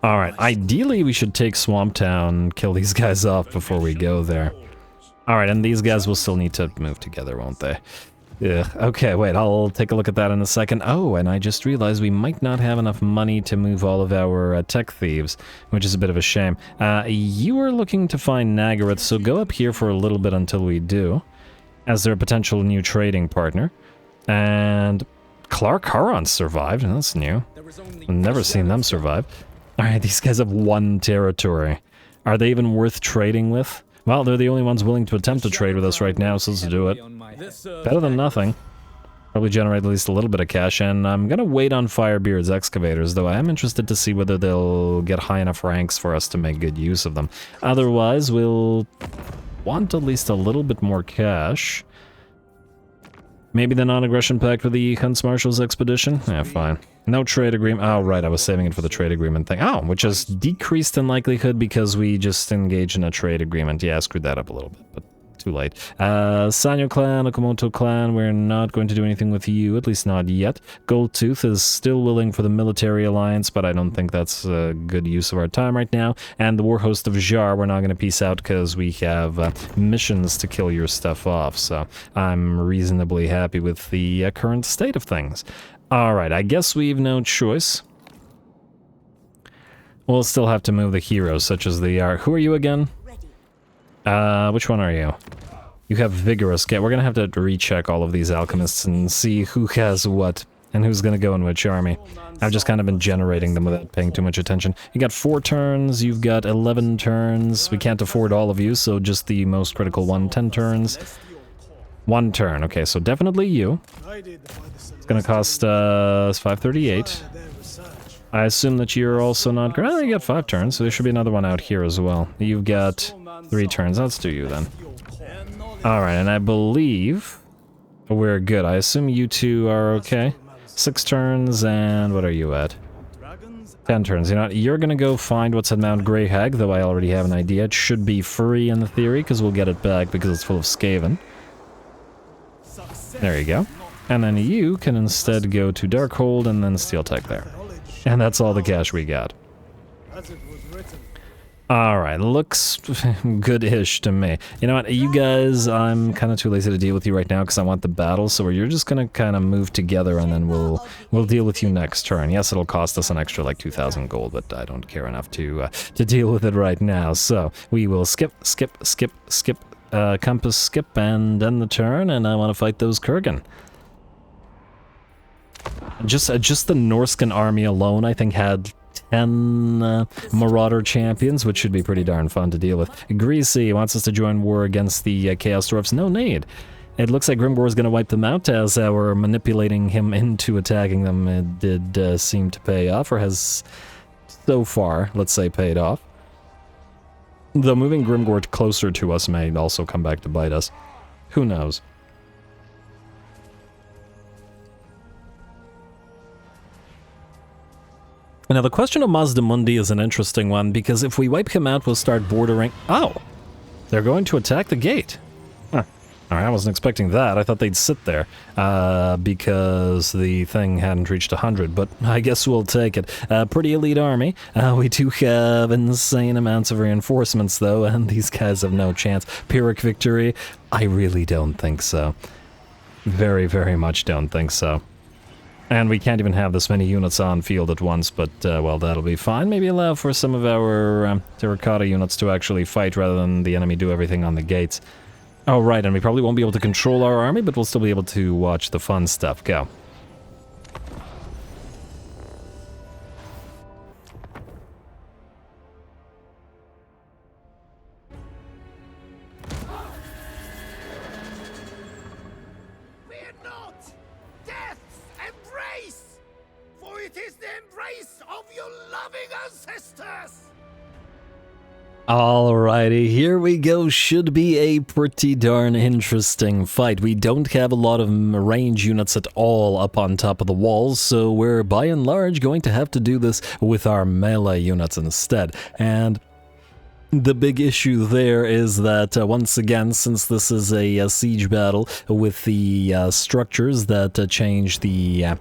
S1: Alright, ideally we should take Swamp Town, kill these guys off before we go there. Alright, and these guys will still need to move together, won't they? Yeah. Okay, wait, I'll take a look at that in a second. Oh, and I just realized we might not have enough money to move all of our tech thieves, which is a bit of a shame. You are looking to find Nagaroth, so go up here for a little bit until we do, as their potential new trading partner. And Clark Haron survived, that's new. I've never seen them survive. Alright, these guys have 1 territory. Are they even worth trading with? Well, they're the only ones willing to attempt to trade with us right now, so let's do it. Better than nothing. Probably generate at least a little bit of cash, and I'm gonna wait on Firebeard's excavators, though I am interested to see whether they'll get high enough ranks for us to make good use of them. Otherwise, we'll want at least a little bit more cash. Maybe the non-aggression pact with the Hunts Marshal's expedition? Yeah, fine. No trade agreement. Oh, right, I was saving it for the trade agreement thing. Oh, which has decreased in likelihood because we just engaged in a trade agreement. Yeah, I screwed that up a little bit, but too late. Sanyo clan, Okamoto clan, we're not going to do anything with you, at least not yet. Goldtooth is still willing for the military alliance, but I don't think that's a good use of our time right now. And the war host of Jar, we're not going to peace out because we have missions to kill your stuff off, so I'm reasonably happy with the current state of things. Alright, I guess we've no choice. We'll still have to move the heroes, such as they are. Who are you again? Which one are you? You have Vigorous. We're gonna have to recheck all of these alchemists and see who has what, and who's gonna go in which army. I've just kind of been generating them without paying too much attention. You got 4 turns, you've got 11 turns. We can't afford all of you, so just the most critical one. 10 turns. 1 turn. Okay, so definitely you. It's gonna cost us 538. I assume that you're also not... Oh, you got 5 turns, so there should be another one out here as well. You've got 3 turns. Let's do you then. Alright, and I believe we're good. I assume you two are okay. 6 turns, and what are you at? 10 turns. You know what? You're gonna go find what's at Mount Greyhag, though I already have an idea. It should be free in the theory, because we'll get it back because it's full of Skaven. There you go. And then you can instead go to Darkhold and then Steel Tech there. And that's all the cash we got. Alright, looks good-ish to me. You know what, you guys, I'm kind of too lazy to deal with you right now because I want the battle, so you're just gonna kind of move together and then we'll deal with you next turn. Yes, it'll cost us an extra like 2,000 gold, but I don't care enough to deal with it right now. So we will skip, compass skip, and end the turn, and I want to fight those Kurgan. Just the Norscan army alone, I think, had 10 Marauder champions, which should be pretty darn fun to deal with. Greasy wants us to join war against the Chaos Dwarfs. No need. It looks like Grimgor is going to wipe them out as our manipulating him into attacking them. It did seem to pay off, or has so far, let's say, paid off. Though moving Grimgor closer to us may also come back to bite us. Who knows? Now, the question of Mazdamundi is an interesting one, because if we wipe him out, we'll start bordering... Oh! They're going to attack the gate. Huh. Alright, I wasn't expecting that. I thought they'd sit there, because the thing hadn't reached 100, but I guess we'll take it. Pretty elite army. We do have insane amounts of reinforcements, though, and these guys have no chance. Pyrrhic victory? I really don't think so. Very, very much don't think so. And we can't even have this many units on field at once, but, well, that'll be fine. Maybe allow for some of our terracotta units to actually fight rather than the enemy do everything on the gates. Oh, right, and we probably won't be able to control our army, but we'll still be able to watch the fun stuff. Go. Alrighty, here we go. Should be a pretty darn interesting fight. We don't have a lot of range units at all up on top of the walls, so we're by and large going to have to do this with our melee units instead. And the big issue there is that, once again, since this is a siege battle with the structures that change the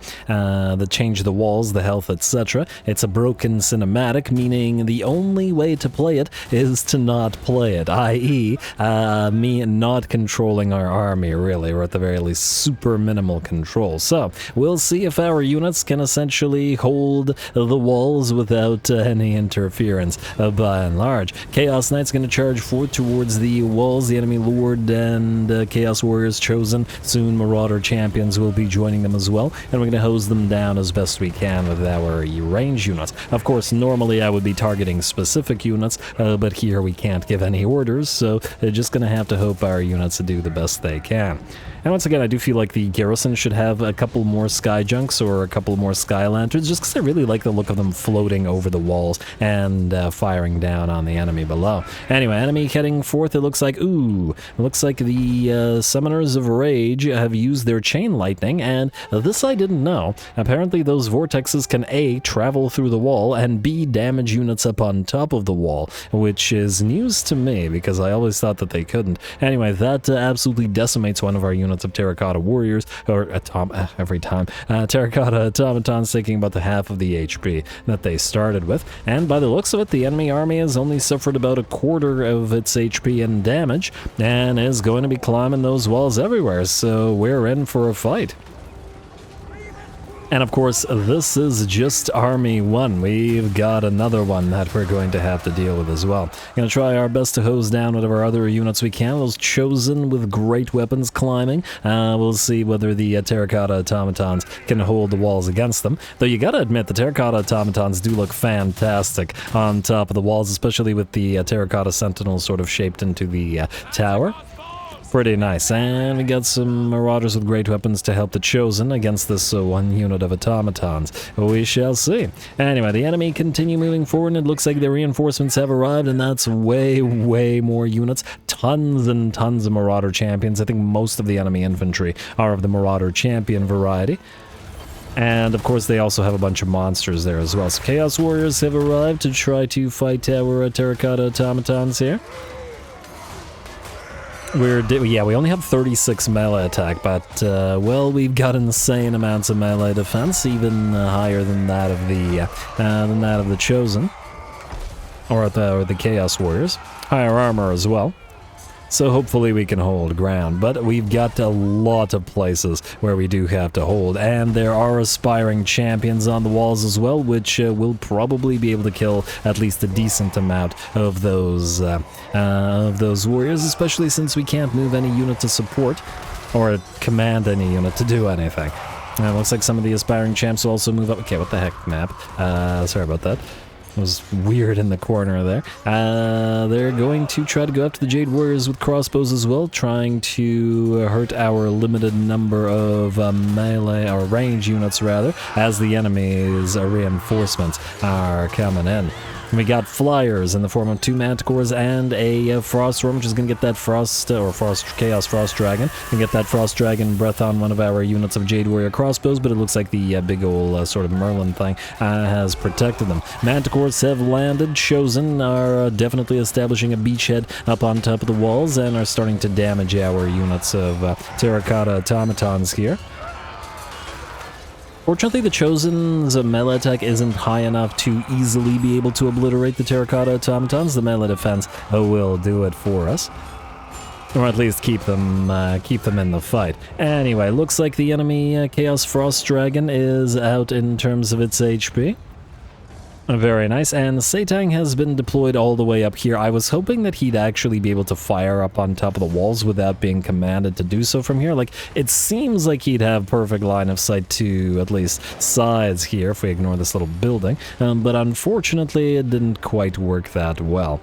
S1: walls, the health, etc., it's a broken cinematic, meaning the only way to play it is to not play it, i.e., me not controlling our army, really, or at the very least super minimal control. So, we'll see if our units can essentially hold the walls without any interference, by and large. Chaos Knight's going to charge forth towards the walls. The enemy Lord and Chaos Warriors chosen. Soon Marauder Champions will be joining them as well, and we're going to hose them down as best we can with our range units. Of course, normally I would be targeting specific units, but here we can't give any orders, so they're just going to have to hope our units do the best they can. And once again, I do feel like the garrison should have a couple more sky junks or a couple more sky lanterns, just because I really like the look of them floating over the walls and firing down on the enemy below. Anyway, enemy heading forth, it looks like, ooh, it looks like the Summoners of Rage have used their chain lightning, and this I didn't know. Apparently those vortexes can A, travel through the wall, and B, damage units up on top of the wall, which is news to me, because I always thought that they couldn't. Anyway, that absolutely decimates one of our units of Terracotta Warriors, or every time. Terracotta Automatons taking about the half of the HP that they started with, and by the looks of it, the enemy army has only suffered about a quarter of its HP in damage, and is going to be climbing those walls everywhere, so we're in for a fight. And of course, this is just Army 1. We've got another one that we're going to have to deal with as well. Gonna try our best to hose down whatever other units we can. Those chosen with great weapons climbing. We'll see whether the Terracotta Automatons can hold the walls against them. Though you gotta admit, the Terracotta Automatons do look fantastic on top of the walls, especially with the Terracotta Sentinels sort of shaped into the tower. Pretty nice, and we got some Marauders with great weapons to help the Chosen against this one unit of automatons. We shall see. Anyway, the enemy continue moving forward, and it looks like the reinforcements have arrived, and that's way more units. Tons and tons of Marauder Champions. I think most of the enemy infantry are of the Marauder Champion variety. And of course they also have a bunch of monsters there as well. So Chaos Warriors have arrived to try to fight our Terracotta Automatons here. We only have 36 melee attack, but, well, we've got insane amounts of melee defense, even higher than that of the Chosen, or the Chaos Warriors. Higher armor as well. So hopefully we can hold ground, but we've got a lot of places where we do have to hold, and there are aspiring champions on the walls as well, which will probably be able to kill at least a decent amount of those warriors, especially since we can't move any unit to support or command any unit to do anything. It looks like some of the aspiring champs will also move up. Okay, what the heck, map? Sorry about that. It was weird in the corner there. They're going to try to go after the Jade Warriors with crossbows as well, trying to hurt our limited number of melee, or range units rather, as the enemy's reinforcements are coming in. We got flyers in the form of 2 manticores and a frost worm, which is going to get that chaos frost dragon. We get that frost dragon breath on one of our units of Jade Warrior crossbows, but it looks like the big old sort of Merlin thing has protected them. Manticores have landed. Chosen are definitely establishing a beachhead up on top of the walls and are starting to damage our units of Terracotta Automatons here. Fortunately, the Chosen's melee attack isn't high enough to easily be able to obliterate the Terracotta Automatons. The melee defense will do it for us. Or at least keep them in the fight. Anyway, looks like the enemy Chaos Frost Dragon is out in terms of its HP. Very nice, and Satang has been deployed all the way up here. I was hoping that he'd actually be able to fire up on top of the walls without being commanded to do so from here. Like, it seems like he'd have perfect line of sight to at least sides here if we ignore this little building, but unfortunately it didn't quite work that well.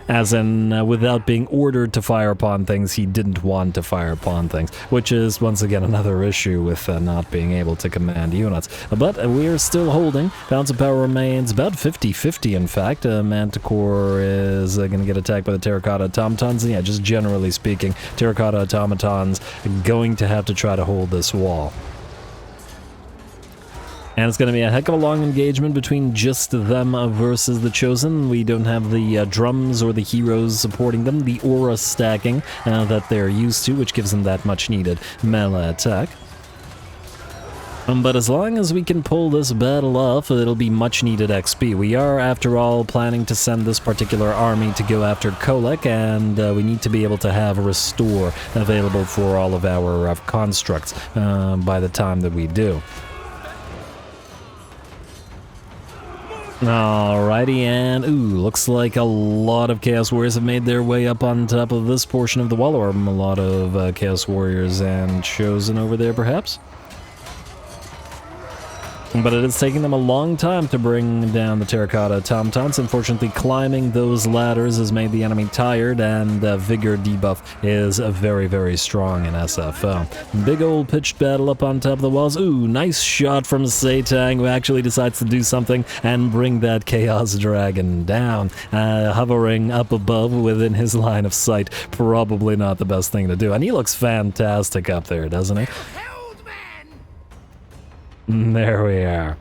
S1: As in, without being ordered to fire upon things, he didn't want to fire upon things, which is, once again, another issue with not being able to command units. But we're still holding. Balance of power remains about 50-50, in fact. Manticore is going to get attacked by the Terracotta Automatons. And yeah, just generally speaking, Terracotta Automatons going to have to try to hold this wall. And it's going to be a heck of a long engagement between just them versus the Chosen. We don't have the drums or the heroes supporting them, the aura stacking that they're used to, which gives them that much needed melee attack. But as long as we can pull this battle off, it'll be much needed XP. We are, after all, planning to send this particular army to go after Kolek, and we need to be able to have a restore available for all of our constructs by the time that we do. Alrighty, and ooh, looks like a lot of Chaos Warriors have made their way up on top of this portion of the wall, or a lot of Chaos Warriors and Chosen over there, perhaps? But it is taking them a long time to bring down the Terracotta Automatons. Unfortunately, climbing those ladders has made the enemy tired, and the Vigor debuff is very, very strong in SFO. Big old pitched battle up on top of the walls. Ooh, nice shot from Satang, who actually decides to do something and bring that Chaos Dragon down. Hovering up above within his line of sight. Probably not the best thing to do. And he looks fantastic up there, doesn't he? There we are.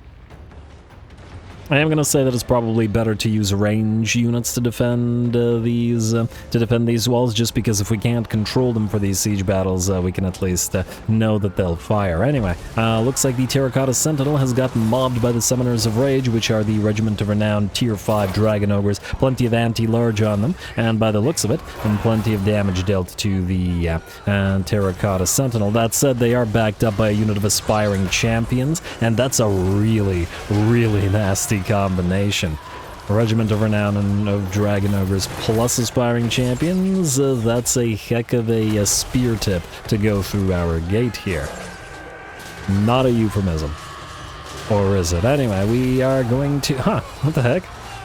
S1: I am going to say that it's probably better to use range units to defend these walls, just because if we can't control them for these siege battles, we can at least know that they'll fire. Anyway, looks like the Terracotta Sentinel has gotten mobbed by the Summoners of Rage, which are the Regiment of Renown Tier 5 Dragon Ogres. Plenty of anti-large on them, and by the looks of it, and plenty of damage dealt to the Terracotta Sentinel. That said, they are backed up by a unit of Aspiring Champions, and that's a really, really nasty combination. A Regiment of Renown and of Dragon Ogres plus Aspiring Champions, that's a heck of a spear tip to go through our gate here. Not a euphemism. Or is it? Anyway, we are going to... what the heck?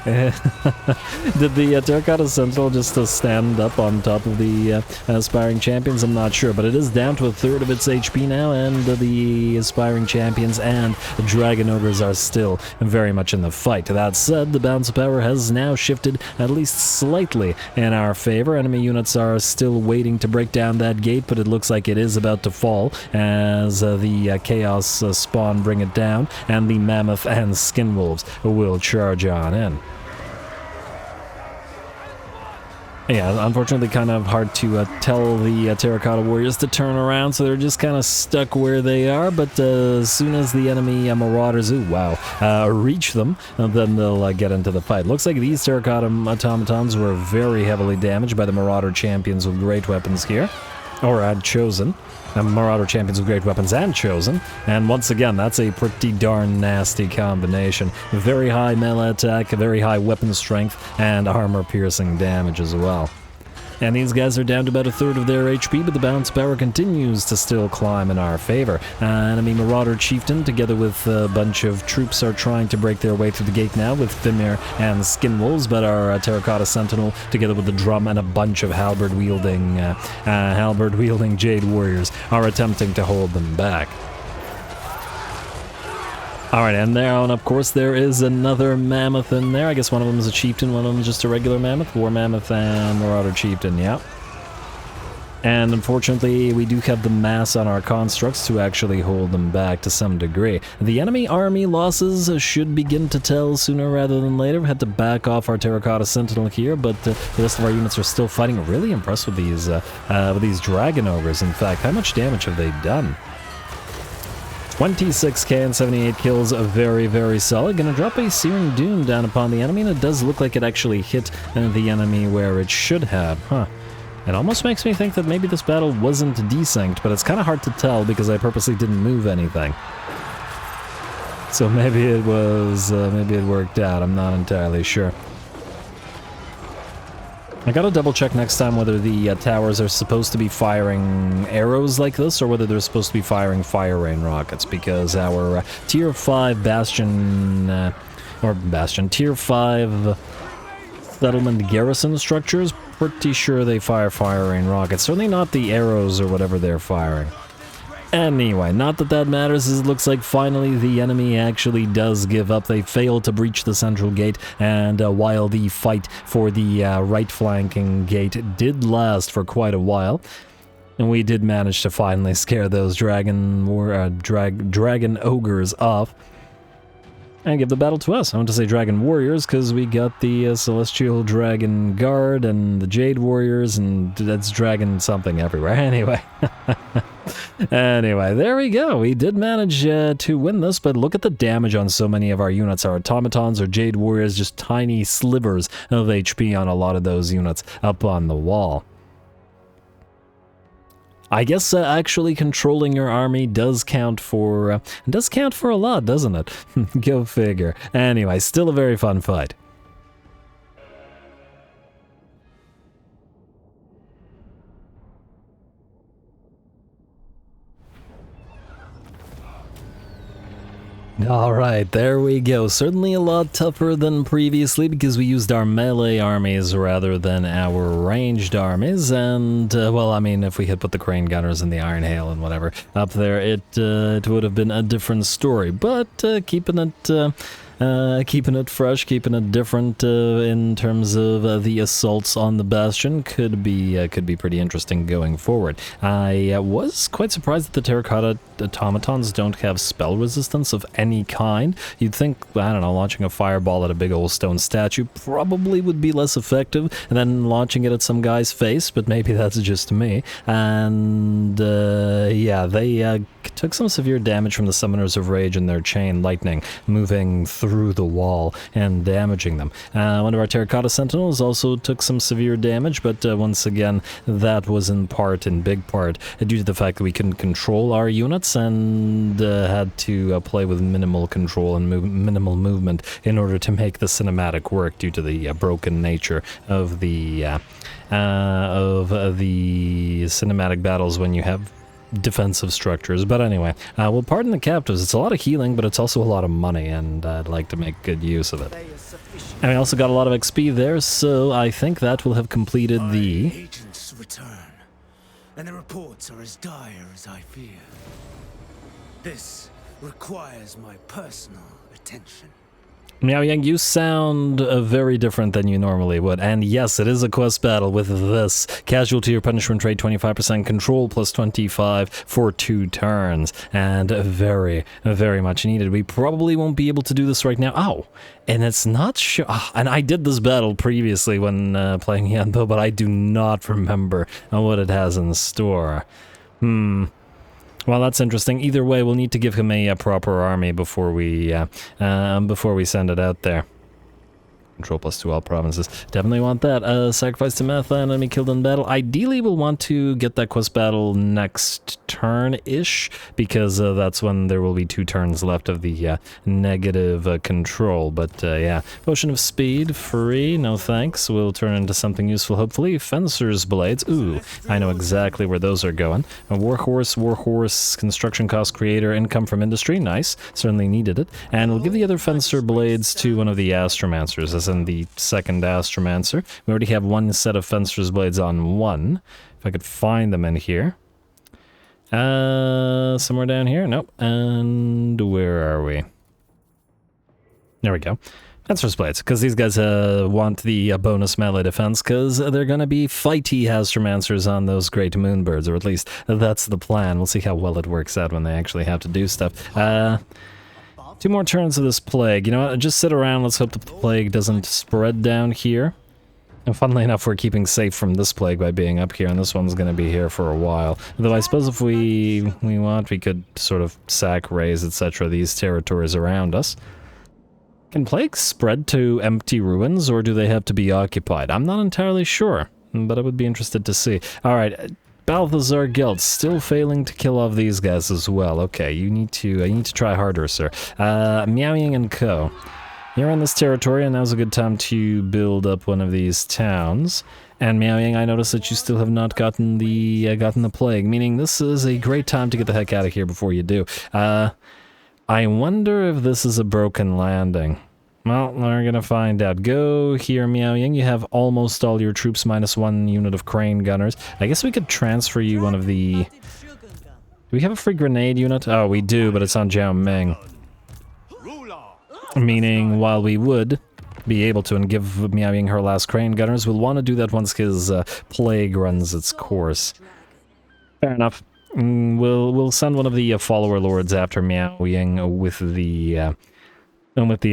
S1: Did the Terracotta Sentinel just stand up on top of the Aspiring Champions? I'm not sure, but it is down to a third of its HP now, and the Aspiring Champions and Dragon Ogres are still very much in the fight. That said, the balance of power has now shifted at least slightly in our favor. Enemy units are still waiting to break down that gate, but it looks like it is about to fall as the Chaos spawn bring it down, and the Mammoth and Skinwolves will charge on in. Yeah, unfortunately kind of hard to tell the Terracotta Warriors to turn around, so they're just kind of stuck where they are, but as soon as the enemy Marauders, reach them, then they'll get into the fight. Looks like these Terracotta Automatons were very heavily damaged by the Marauder Champions with great weapons here, or had Chosen. Marauder Champions with great weapons and Chosen, and once again, that's a pretty darn nasty combination. Very high melee attack, very high weapon strength, and armor-piercing damage as well. And these guys are down to about a third of their HP, but the balance power continues to still climb in our favor. Enemy Marauder Chieftain, together with a bunch of troops, are trying to break their way through the gate now with Thimir and Skinwolves, but our Terracotta Sentinel, together with the drum and a bunch of halberd-wielding Jade Warriors, are attempting to hold them back. Alright, and there, and of course there is another Mammoth in there. I guess one of them is a Chieftain, one of them is just a regular Mammoth. War Mammoth and Marauder Chieftain, yeah. And unfortunately, we do have the mass on our constructs to actually hold them back to some degree. The enemy army losses should begin to tell sooner rather than later. We had to back off our Terracotta Sentinel here, but the rest of our units are still fighting. Really impressed with these Dragon Ogres. In fact, how much damage have they done? 26k and 78 kills, very, very solid. Gonna drop a Searing Doom down upon the enemy, and it does look like it actually hit the enemy where it should have, It almost makes me think that maybe this battle wasn't desynced, but it's kind of hard to tell because I purposely didn't move anything. So maybe it was, maybe it worked out, I'm not entirely sure. I gotta double check next time whether the towers are supposed to be firing arrows like this or whether they're supposed to be firing fire rain rockets, because our tier 5 tier 5 settlement garrison structures, pretty sure they fire fire rain rockets. Certainly not the arrows or whatever they're firing. Anyway, not that that matters, as it looks like finally the enemy actually does give up. They fail to breach the central gate, and while the fight for the right flanking gate did last for quite a while, and we did manage to finally scare those dragon ogres off, and give the battle to us. I want to say Dragon Warriors, because we got the Celestial Dragon Guard and the Jade Warriors, and that's Dragon something everywhere. Anyway. Anyway, there we go. We did manage to win this, but look at the damage on so many of our units. Our Automatons or Jade Warriors, just tiny slivers of HP on a lot of those units up on the wall. I guess actually controlling your army does count for a lot, doesn't it? Go figure. Anyway, still a very fun fight. Alright, there we go. Certainly a lot tougher than previously because we used our melee armies rather than our ranged armies, and, well, I mean, if we had put the crane gunners and the iron hail and whatever up there, it would have been a different story, but keeping it fresh, keeping it different in terms of the assaults on the Bastion could be pretty interesting going forward. I was quite surprised that the terracotta automatons don't have spell resistance of any kind. You'd think, I don't know, launching a fireball at a big old stone statue probably would be less effective than launching it at some guy's face, but maybe that's just me. And yeah, they took some severe damage from the Summoners of Rage and their chain lightning moving through the wall and damaging them. One of our terracotta sentinels also took some severe damage, but once again, that was in big part, due to the fact that we couldn't control our units and had to play with minimal control and minimal movement in order to make the cinematic work due to the broken nature of the cinematic battles when you have defensive structures. But anyway, we'll pardon the captives. It's a lot of healing, but it's also a lot of money, and I'd like to make good use of it. And we also got a lot of XP there, so I think that will have completed the
S3: agents return, and the reports are as dire as I fear. This requires my personal attention.
S1: Miao Ying, you sound very different than you normally would. And yes, it is a quest battle with this. Casualty or punishment rate 25%, control plus 25 for 2 turns. And very, very much needed. We probably won't be able to do this right now. Ow! And it's not sure. And I did this battle previously when playing Yanbo, but I do not remember what it has in store. Well, that's interesting. Either way, we'll need to give him a proper army before we send it out there. Control plus 2 all provinces. Definitely want that. Sacrifice to Matha, enemy killed in battle. Ideally, we'll want to get that quest battle next turn-ish, because that's when there will be 2 turns left of the negative control. But yeah, Potion of Speed, free, no thanks. We'll turn into something useful, hopefully. Fencer's Blades. Ooh, I know exactly where those are going. A Warhorse, construction cost creator, income from industry, nice. Certainly needed it. And we'll give the other Fencer Blades to one of the Astromancers, as in the second Astromancer. We already have 1 set of Fencer's Blades on 1. If I could find them in here. Somewhere down here? Nope. And where are we? There we go. Fencer's Blades, because these guys want the bonus melee defense, because they're going to be fighty Astromancers on those great moonbirds, or at least that's the plan. We'll see how well it works out when they actually have to do stuff. 2 more turns of this plague. You know what? Just sit around. Let's hope the plague doesn't spread down here. And funnily enough, we're keeping safe from this plague by being up here, and this one's going to be here for a while. Though I suppose if we want, we could sort of sack, raise, etc. these territories around us. Can plagues spread to empty ruins, or do they have to be occupied? I'm not entirely sure, but I would be interested to see. Alright. Balthazar Gelt, still failing to kill off these guys as well. Okay, you need to try harder, sir. Miao Ying and Co. You're in this territory, and now's a good time to build up one of these towns. And Miao Ying, I notice that you still have not gotten the plague, meaning this is a great time to get the heck out of here before you do. I wonder if this is a broken landing. Well, we're gonna find out. Go here, Miao Ying. You have almost all your troops minus 1 unit of crane gunners. I guess we could transfer you one of the... Do we have a free grenade unit? Oh, we do, but it's on Jiao Ming. Meaning, while we would be able to and give Miao Ying her last crane gunners, we'll want to do that once his plague runs its course. Fair enough. We'll send one of the follower lords after Miao Ying with the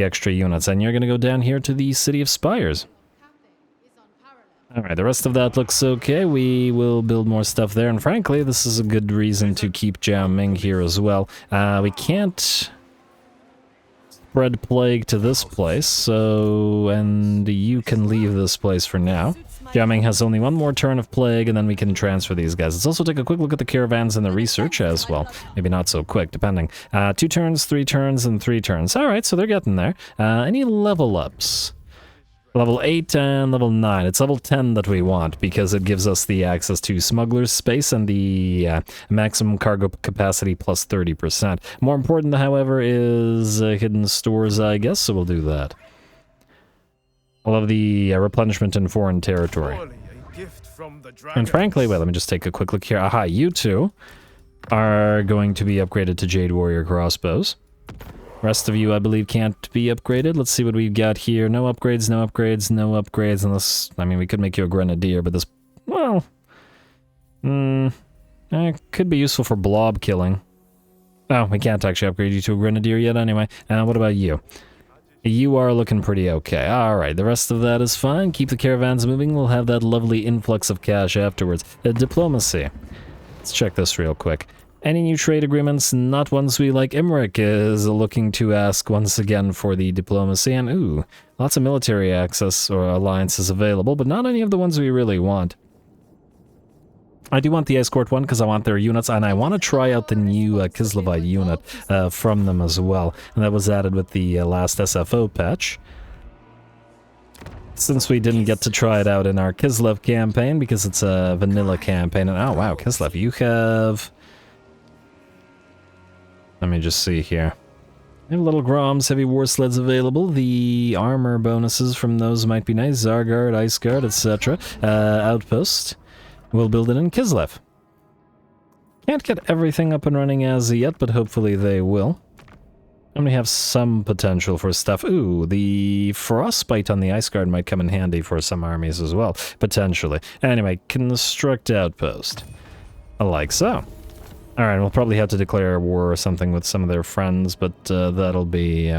S1: extra units, and you're gonna go down here to the City of Spires. Alright, the rest of that looks okay. We will build more stuff there, and frankly, this is a good reason to keep Jiao Ming here as well. We can't spread plague to this place, so... and you can leave this place for now. Jiaming has only one more turn of plague, and then we can transfer these guys. Let's also take a quick look at the caravans and the research as well. Maybe not so quick, depending. 2 turns, 3 turns, and 3 turns. Alright, so they're getting there. Any level ups? Level 8 and level 9. It's level 10 that we want, because it gives us the access to smuggler's space and the maximum cargo capacity plus 30%. More important, however, is hidden stores, I guess, so we'll do that. I love the replenishment in foreign territory. And frankly, well, let me just take a quick look here. Aha, you two are going to be upgraded to Jade Warrior crossbows. Rest of you, I believe, can't be upgraded. Let's see what we've got here. No upgrades, no upgrades, no upgrades, unless... I mean, we could make you a Grenadier, but this... well... could be useful for blob killing. Oh, we can't actually upgrade you to a Grenadier yet anyway. What about you? You are looking pretty okay. Alright, the rest of that is fine. Keep the caravans moving. We'll have that lovely influx of cash afterwards. Diplomacy. Let's check this real quick. Any new trade agreements? Not ones we like. Emmerich is looking to ask once again for the diplomacy. And ooh, lots of military access or alliances available, but not any of the ones we really want. I do want the escort one because I want their units, and I want to try out the new Kislevite unit from them as well. And that was added with the last SFO patch. Since we didn't get to try it out in our Kislev campaign because it's a vanilla campaign. And oh wow, Kislev, you have... let me just see here. We have little Groms, heavy war sleds available. The armor bonuses from those might be nice. Zargard, Ice Guard, etc. Outpost. We'll build it in Kislev. Can't get everything up and running as yet, but hopefully they will. And we have some potential for stuff. Ooh, the frostbite on the Ice Guard might come in handy for some armies as well, potentially. Anyway, construct outpost. Like so. Alright, we'll probably have to declare war or something with some of their friends, but that'll be...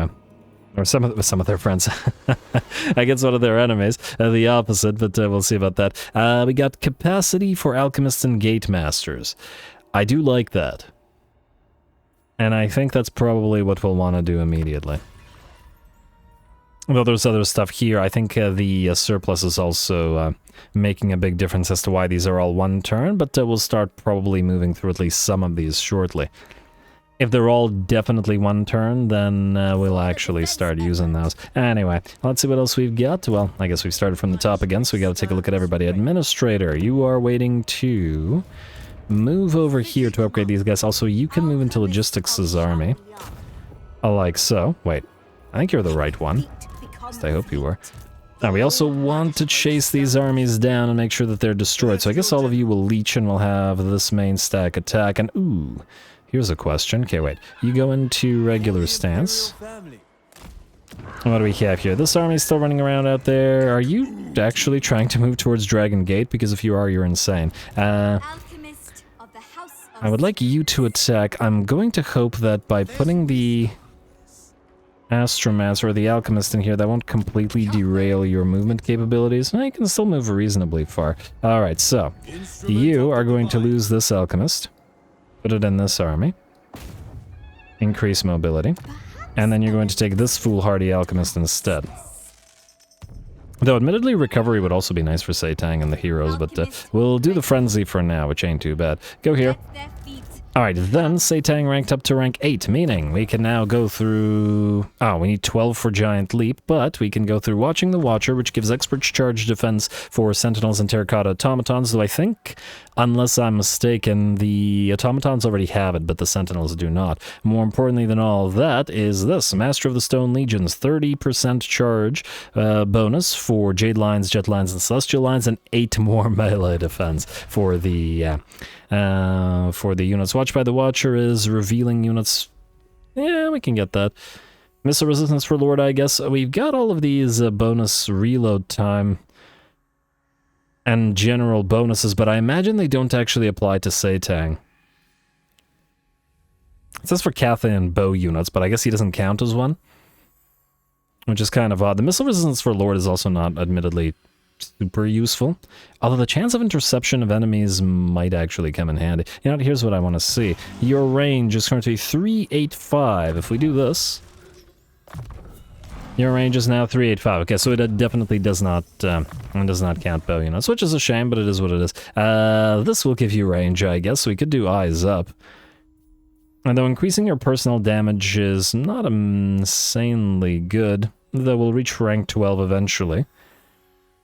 S1: or some of their friends. Against one of their enemies. The opposite, but we'll see about that. We got capacity for alchemists and gate masters. I do like that. And I think that's probably what we'll want to do immediately. Though there's other stuff here, I think the surplus is also making a big difference as to why these are all one turn, but we'll start probably moving through at least some of these shortly. If they're all definitely one turn, then we'll actually start using those. Anyway, let's see what else we've got. Well, I guess we've started from the top again, so we gotta take a look at everybody. Administrator, you are waiting to move over here to upgrade these guys. Also, you can move into Logistics' army. Like so. Wait, I think you're the right one. At least I hope you were. Now, we also want to chase these armies down and make sure that they're destroyed. So I guess all of you will leech and we'll have this main stack attack. And ooh, here's a question. Okay, wait. You go into regular stance. What do we have here? This army's still running around out there. Are you actually trying to move towards Dragon Gate? Because if you are, you're insane. I would like you to attack. I'm going to hope that by putting the Astromancer or the Alchemist in here, that won't completely derail your movement capabilities. You can still move reasonably far. Alright, so you are going to lose this Alchemist. Put it in this army. Increase mobility. And then you're going to take this foolhardy Alchemist instead. Though, admittedly, recovery would also be nice for Satang and the heroes, but we'll do the Frenzy for now, which ain't too bad. Go here. Alright, then Satang ranked up to rank 8, meaning we can now go through... oh, we need 12 for Giant Leap, but we can go through Watching the Watcher, which gives expert charge defense for Sentinels and Terracotta Automatons, though I think, unless I'm mistaken, the Automatons already have it, but the Sentinels do not. More importantly than all that is this, Master of the Stone Legions, 30% charge bonus for Jade Lines, Jet Lines, and Celestial Lines, and 8 more melee defense for the units. Watched by the Watcher is revealing units. Yeah, we can get that. Missile resistance for Lord, I guess. We've got all of these bonus reload time and general bonuses, but I imagine they don't actually apply to Satang. It says for Cathay and bow units, but I guess he doesn't count as one, which is kind of odd. The missile resistance for Lord is also not admittedly super useful, although the chance of interception of enemies might actually come in handy. You know what, here's what I want to see. Your range is currently 385. If we do this, Your range is now 385. Okay, so it definitely does not count bow units, which is a shame, but it is what it is. This will give you range, I guess. We could do eyes up. Although increasing your personal damage is not insanely good, though we'll reach rank 12 eventually.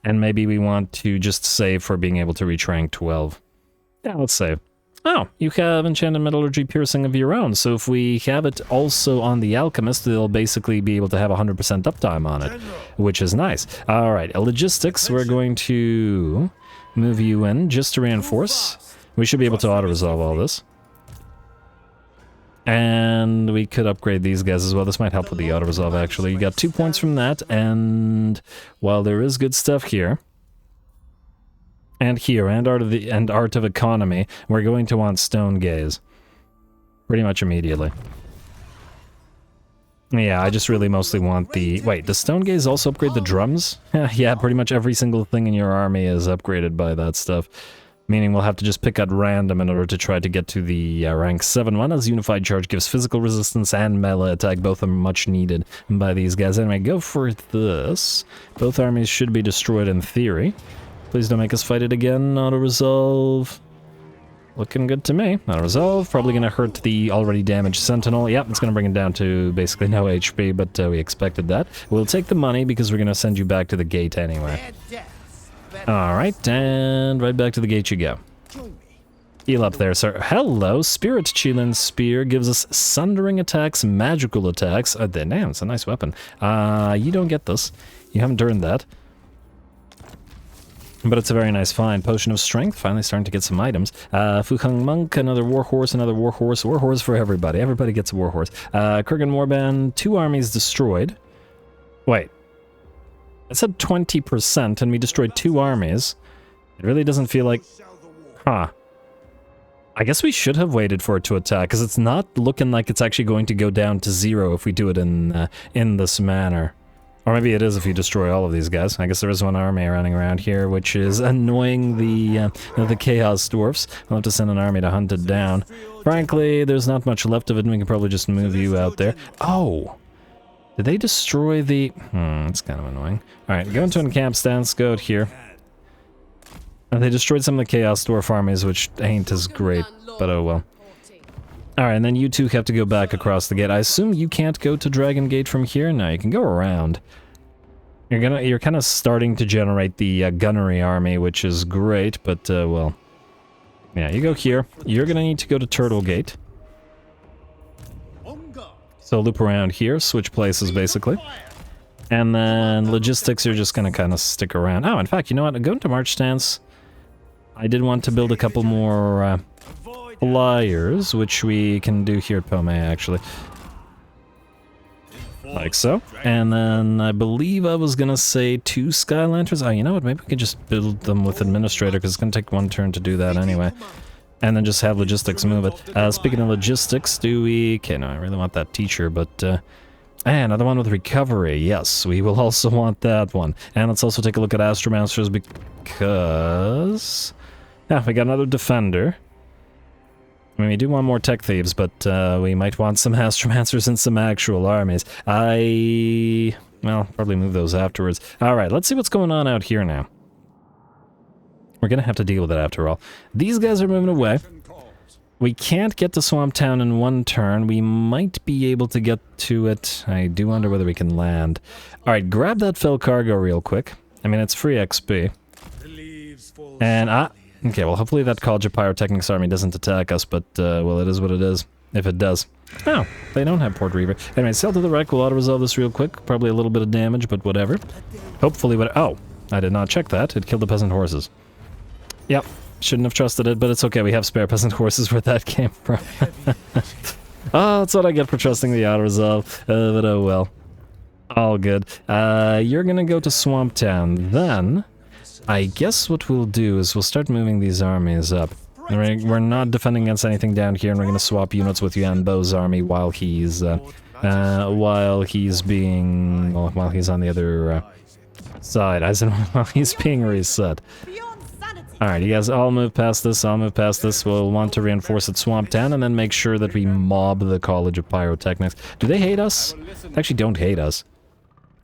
S1: And maybe we want to just save for being able to reach rank 12. Yeah, let's save. Oh, you have Enchanted Metallurgy Piercing of your own, so if we have it also on the Alchemist, they'll basically be able to have 100% uptime on it, which is nice. Alright, logistics, we're going to move you in just to reinforce. We should be able to auto-resolve all this. And we could upgrade these guys as well. This might help with the auto-resolve, actually. You got 2 points from that, and while there is good stuff here, and here, and art of economy, we're going to want stone gaze. Pretty much immediately. Yeah, I just really mostly want the... Wait, does stone gaze also upgrade the drums? Yeah, pretty much every single thing in your army is upgraded by that stuff. Meaning we'll have to just pick at random in order to try to get to the rank 7 one, as Unified Charge gives physical resistance and melee attack. Both are much needed by these guys. Anyway, go for this. Both armies should be destroyed in theory. Please don't make us fight it again. Auto-resolve. Looking good to me. Auto-resolve. Probably going to hurt the already damaged Sentinel. Yep, it's going to bring it down to basically no HP, but we expected that. We'll take the money because we're going to send you back to the gate anyway. Alright, and right back to the gate you go. Heal up there, sir. Hello, Spirit Qilin Spear gives us Sundering attacks, magical attacks. Damn, it's a nice weapon. You don't get this. You haven't earned that. But it's a very nice find. Potion of Strength, finally starting to get some items. Fuheng Monk, another Warhorse, another Warhorse. Warhorse for everybody. Everybody gets a Warhorse. Kurgan Warband, 2 armies destroyed. Wait. I said 20%, and we destroyed 2 armies. It really doesn't feel like... Huh. I guess we should have waited for it to attack, because it's not looking like it's actually going to go down to 0 if we do it in this manner. Or maybe it is if you destroy all of these guys. I guess there is one army running around here, which is annoying the Chaos Dwarfs. We'll have to send an army to hunt it down. Frankly, there's not much left of it, and we can probably just move you out there. Oh! Did they destroy the... that's kind of annoying. Alright, go into encamp stance, go out here. And they destroyed some of the Chaos Dwarf armies, which ain't as great, but oh well. Alright, and then you two have to go back across the gate. I assume you can't go to Dragon Gate from here? No, you can go around. You're kind of starting to generate the gunnery army, which is great, but well. Yeah, you go here. You're gonna need to go to Turtle Gate. So loop around here, switch places basically. And then logistics, you're just gonna kind of stick around. Oh, in fact, you know what? Go into march stance. I did want to build a couple more flyers, which we can do here at Pome, actually. Like so. And then I believe I was gonna say 2 Sky Lanterns. Oh, you know what? Maybe we could just build them with Administrator, because it's gonna take 1 turn to do that anyway. And then just have logistics move it. Speaking of logistics, do we... Okay, no, I really want that teacher, but... another one with recovery. Yes, we will also want that one. And let's also take a look at Astromancers, because... Yeah, we got another Defender. I mean, we do want more Tech Thieves, but we might want some Astromancers and some actual armies. Well, probably move those afterwards. Alright, let's see what's going on out here now. We're gonna have to deal with it after all. These guys are moving away. We can't get to Swamp Town in 1 turn. We might be able to get to it. I do wonder whether we can land. Alright, grab that fell cargo real quick. I mean, it's free XP. And, okay, well, hopefully that College of Pyrotechnics army doesn't attack us, but, well, it is what it is. If it does. Oh, they don't have Port Reaver. Anyway, sail to the wreck. We'll auto-resolve this real quick. Probably a little bit of damage, but whatever. Hopefully, oh, I did not check that. It killed the peasant horses. Yep, shouldn't have trusted it, but it's okay. We have spare peasant horses where that came from. Oh, that's what I get for trusting the auto-resolve. But oh well. All good. You're gonna go to Swamp Town. Then, I guess what we'll do is we'll start moving these armies up. We're not defending against anything down here, and we're gonna swap units with Yuan Bo's army while he's on the other side. I said while he's being reset. Alright, you guys all move past this, I'll move past this. We'll want to reinforce at Swamp Town and then make sure that we mob the College of Pyrotechnics. Do they hate us? They actually don't hate us.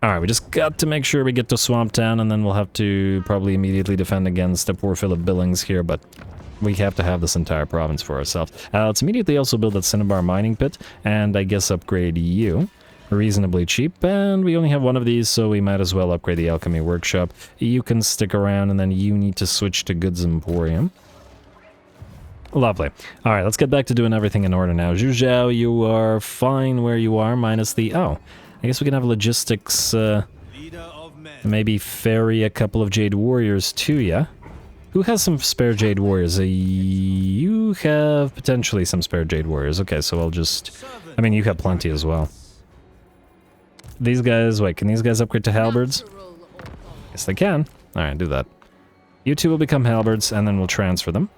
S1: Alright, we just got to make sure we get to Swamp Town, and then we'll have to probably immediately defend against the poor Philip Billings here, but we have to have this entire province for ourselves. Let's immediately also build that Cinnabar mining pit, and I guess upgrade you. Reasonably cheap, and we only have one of these, so we might as well upgrade the Alchemy Workshop. You can stick around, and then you need to switch to Goods Emporium. Lovely. Alright, let's get back to doing everything in order now. Zhu Zhao, you are fine where you are, minus the... Oh, I guess we can have logistics, maybe ferry a couple of Jade Warriors to ya. Who has some spare Jade Warriors? You have potentially some spare Jade Warriors. Okay, so I'll just... I mean, you have plenty as well. These guys... Wait, can these guys upgrade to halberds? Yes, they can. Alright, do that. You two will become halberds, and then we'll transfer them.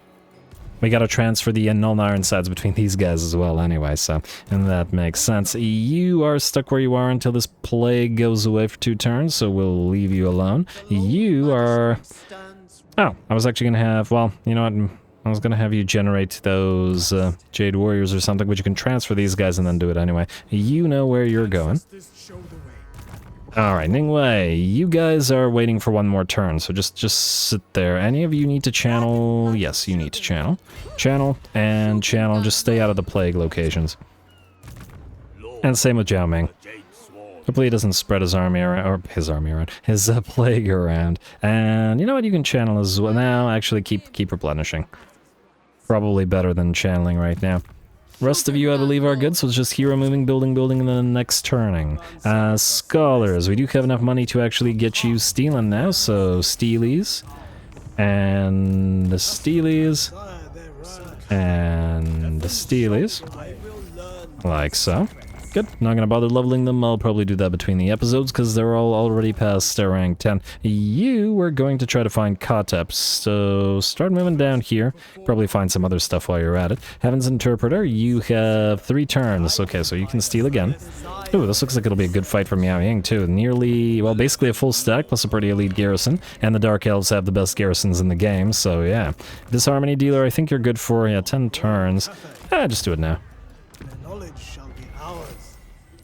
S1: We gotta transfer the Null Iron sides between these guys as well anyway, so... And that makes sense. You are stuck where you are until this plague goes away for 2 turns, so we'll leave you alone. You are... Oh, I was actually gonna have... Well, you know what? I was gonna have you generate those Jade Warriors or something, but you can transfer these guys and then do it anyway. You know where you're going. Alright, Ningwei, you guys are waiting for one more turn, so just sit there. Any of you need to channel? Yes, you need to channel. Channel and channel, just stay out of the plague locations. And same with Jiao Ming. Hopefully he doesn't spread his army around, or his army around, his plague around. And you know what, you can channel as well. Now, actually keep replenishing. Probably better than channeling right now. Rest of you, I believe, are good, so it's just hero moving, building, and then the next turning. Scholars, we do have enough money to actually get you stealing now, so Steelies. And the Steelies. And the Steelies. Like so. Good. Not gonna bother leveling them. I'll probably do that between the episodes because they're all already past rank 10. You were going to try to find Koteps, so start moving down here. Probably find some other stuff while you're at it. Heaven's Interpreter, you have 3 turns. Okay, so you can steal again. Ooh, this looks like it'll be a good fight for Miao Ying too. Nearly, well, basically a full stack plus a pretty elite garrison. And the Dark Elves have the best garrisons in the game, so yeah. Disharmony Dealer, I think you're good for, yeah, 10 turns. Just do it now.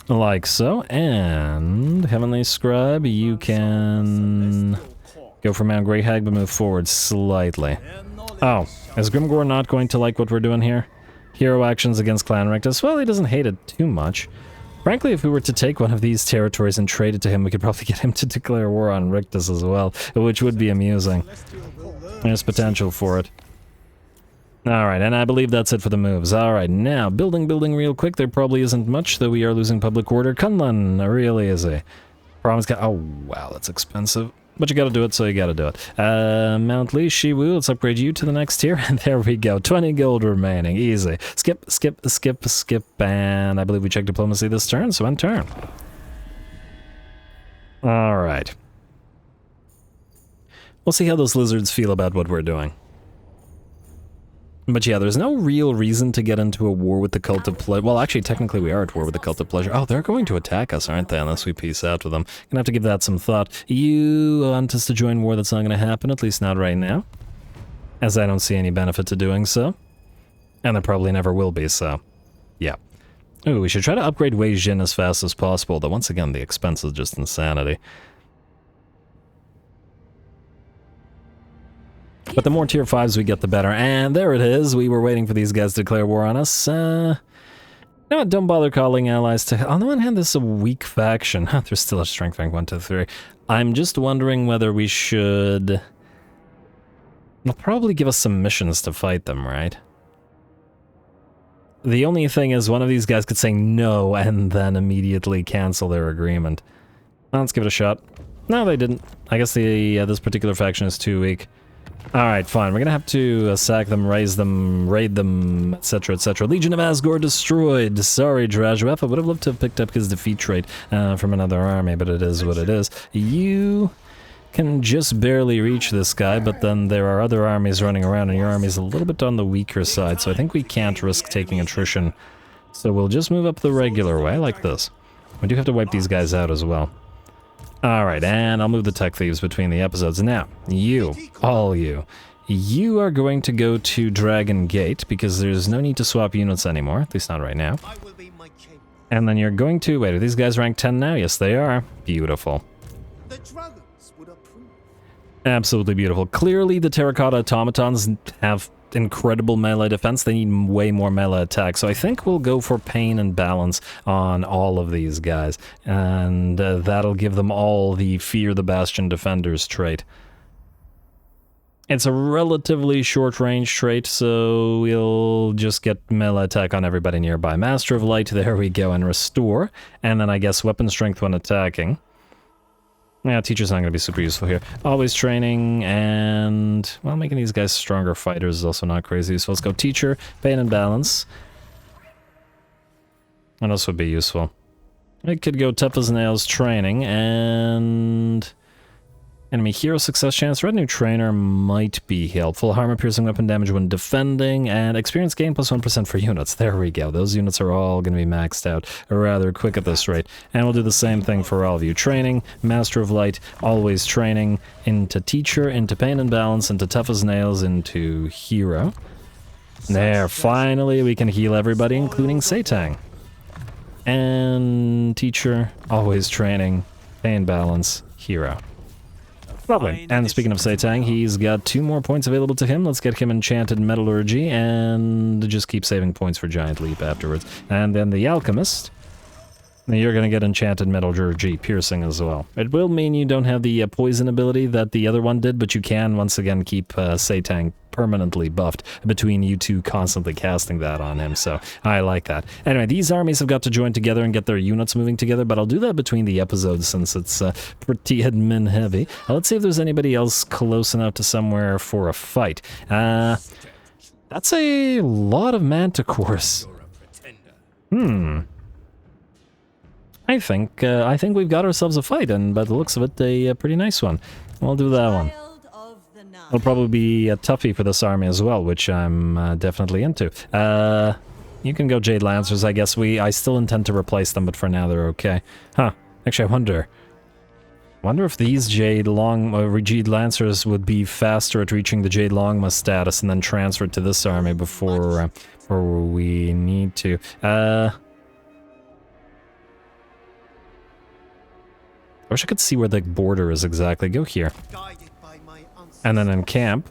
S1: Like so, and Heavenly Scribe, you can go for Mount Grey Hag, but move forward slightly. Oh, is Grimgor not going to like what we're doing here? Hero actions against Clan Rictus? Well, he doesn't hate it too much. Frankly, if we were to take one of these territories and trade it to him, we could probably get him to declare war on Rictus as well, which would be amusing. There's potential for it. Alright, and I believe that's it for the moves. Alright, now, building real quick. There probably isn't much, though we are losing public order. Kunlun, really easy. Problem's got... Oh, wow, that's expensive. But you gotta do it, so you gotta do it. Mount Li, Shiwu, let's upgrade you to the next tier. And there we go, 20 gold remaining. Easy. Skip, and I believe we checked diplomacy this turn, so end turn. Alright. We'll see how those lizards feel about what we're doing. But yeah, there's no real reason to get into a war with the Cult of Pleasure. Well, actually, technically we are at war with the Cult of Pleasure. Oh, they're going to attack us, aren't they? Unless we peace out with them. Gonna have to give that some thought. You want us to join war? That's not gonna happen, at least not right now. As I don't see any benefit to doing so. And there probably never will be, so... yeah. Ooh, we should try to upgrade Wei Jin as fast as possible, though once again, the expense is just insanity. But the more tier 5s we get, the better. And there it is. We were waiting for these guys to declare war on us. You know what? Don't bother calling allies to... On the one hand, this is a weak faction. There's still a strength rank 1, 2, 3. I'm just wondering whether we should... They'll probably give us some missions to fight them, right? The only thing is one of these guys could say no and then immediately cancel their agreement. Well, let's give it a shot. No, they didn't. I guess this particular faction is too weak. Alright, fine. We're gonna have to sack them, raise them, raid them, etc., etc. Legion of Asgore destroyed. Sorry, Drajwef. I would have loved to have picked up his defeat trait from another army, but it is what it is. You can just barely reach this guy, but then there are other armies running around, and your army's a little bit on the weaker side, so I think we can't risk taking attrition. So we'll just move up the regular way, like this. We do have to wipe these guys out as well. Alright, and I'll move the tech thieves between the episodes. Now, you, all you are going to go to Dragon Gate, because there's no need to swap units anymore, at least not right now. And then you're going to... Wait, are these guys ranked 10 now? Yes, they are. Beautiful.
S3: The dragons would approve.
S1: Absolutely beautiful. Clearly, the terracotta automatons have incredible melee defense. They need way more melee attack. So I think we'll go for pain and balance on all of these guys. And that'll give them all the Fear the Bastion Defenders trait. It's a relatively short-range trait, so we'll just get melee attack on everybody nearby. Master of Light, there we go, and Restore. And then I guess Weapon Strength when attacking. Yeah, Teacher's not going to be super useful here. Always Training, and... well, making these guys stronger fighters is also not crazy. So let's go Teacher, Pain and Balance. What else would be useful? It could go Tough as Nails Training, and... Enemy hero success chance. Red new trainer might be helpful. Armor piercing weapon damage when defending, and experience gain plus 1% for units. There we go. Those units are all going to be maxed out rather quick at this rate. And we'll do the same thing for all of you. Training, Master of Light, always training, into Teacher, into Pain and Balance, into Tough as Nails, into Hero. There, finally we can heal everybody, including Satang. And Teacher, always training, Pain, Balance, Hero. Lovely. And speaking of Satang, he's got 2 more points available to him. Let's get him Enchanted Metallurgy and just keep saving points for Giant Leap afterwards. And then the Alchemist. You're going to get Enchanted Metallurgy Piercing as well. It will mean you don't have the poison ability that the other one did, but you can once again keep Satang permanently buffed between you two constantly casting that on him, so I like that. Anyway, these armies have got to join together and get their units moving together, but I'll do that between the episodes since it's pretty admin heavy. Let's see if there's anybody else close enough to somewhere for a fight. That's a lot of manticores. I think we've got ourselves a fight, and by the looks of it, a pretty nice one. We'll do that one. It'll probably be a toughie for this army as well, which I'm definitely into. You can go Jade Lancers, I guess. I still intend to replace them, but for now they're okay. Huh. Actually, I wonder if these Jade Lancers would be faster at reaching the Jade Longma status and then transferred to this army before we need to. I wish I could see where the border is exactly. Go here. And then encamp.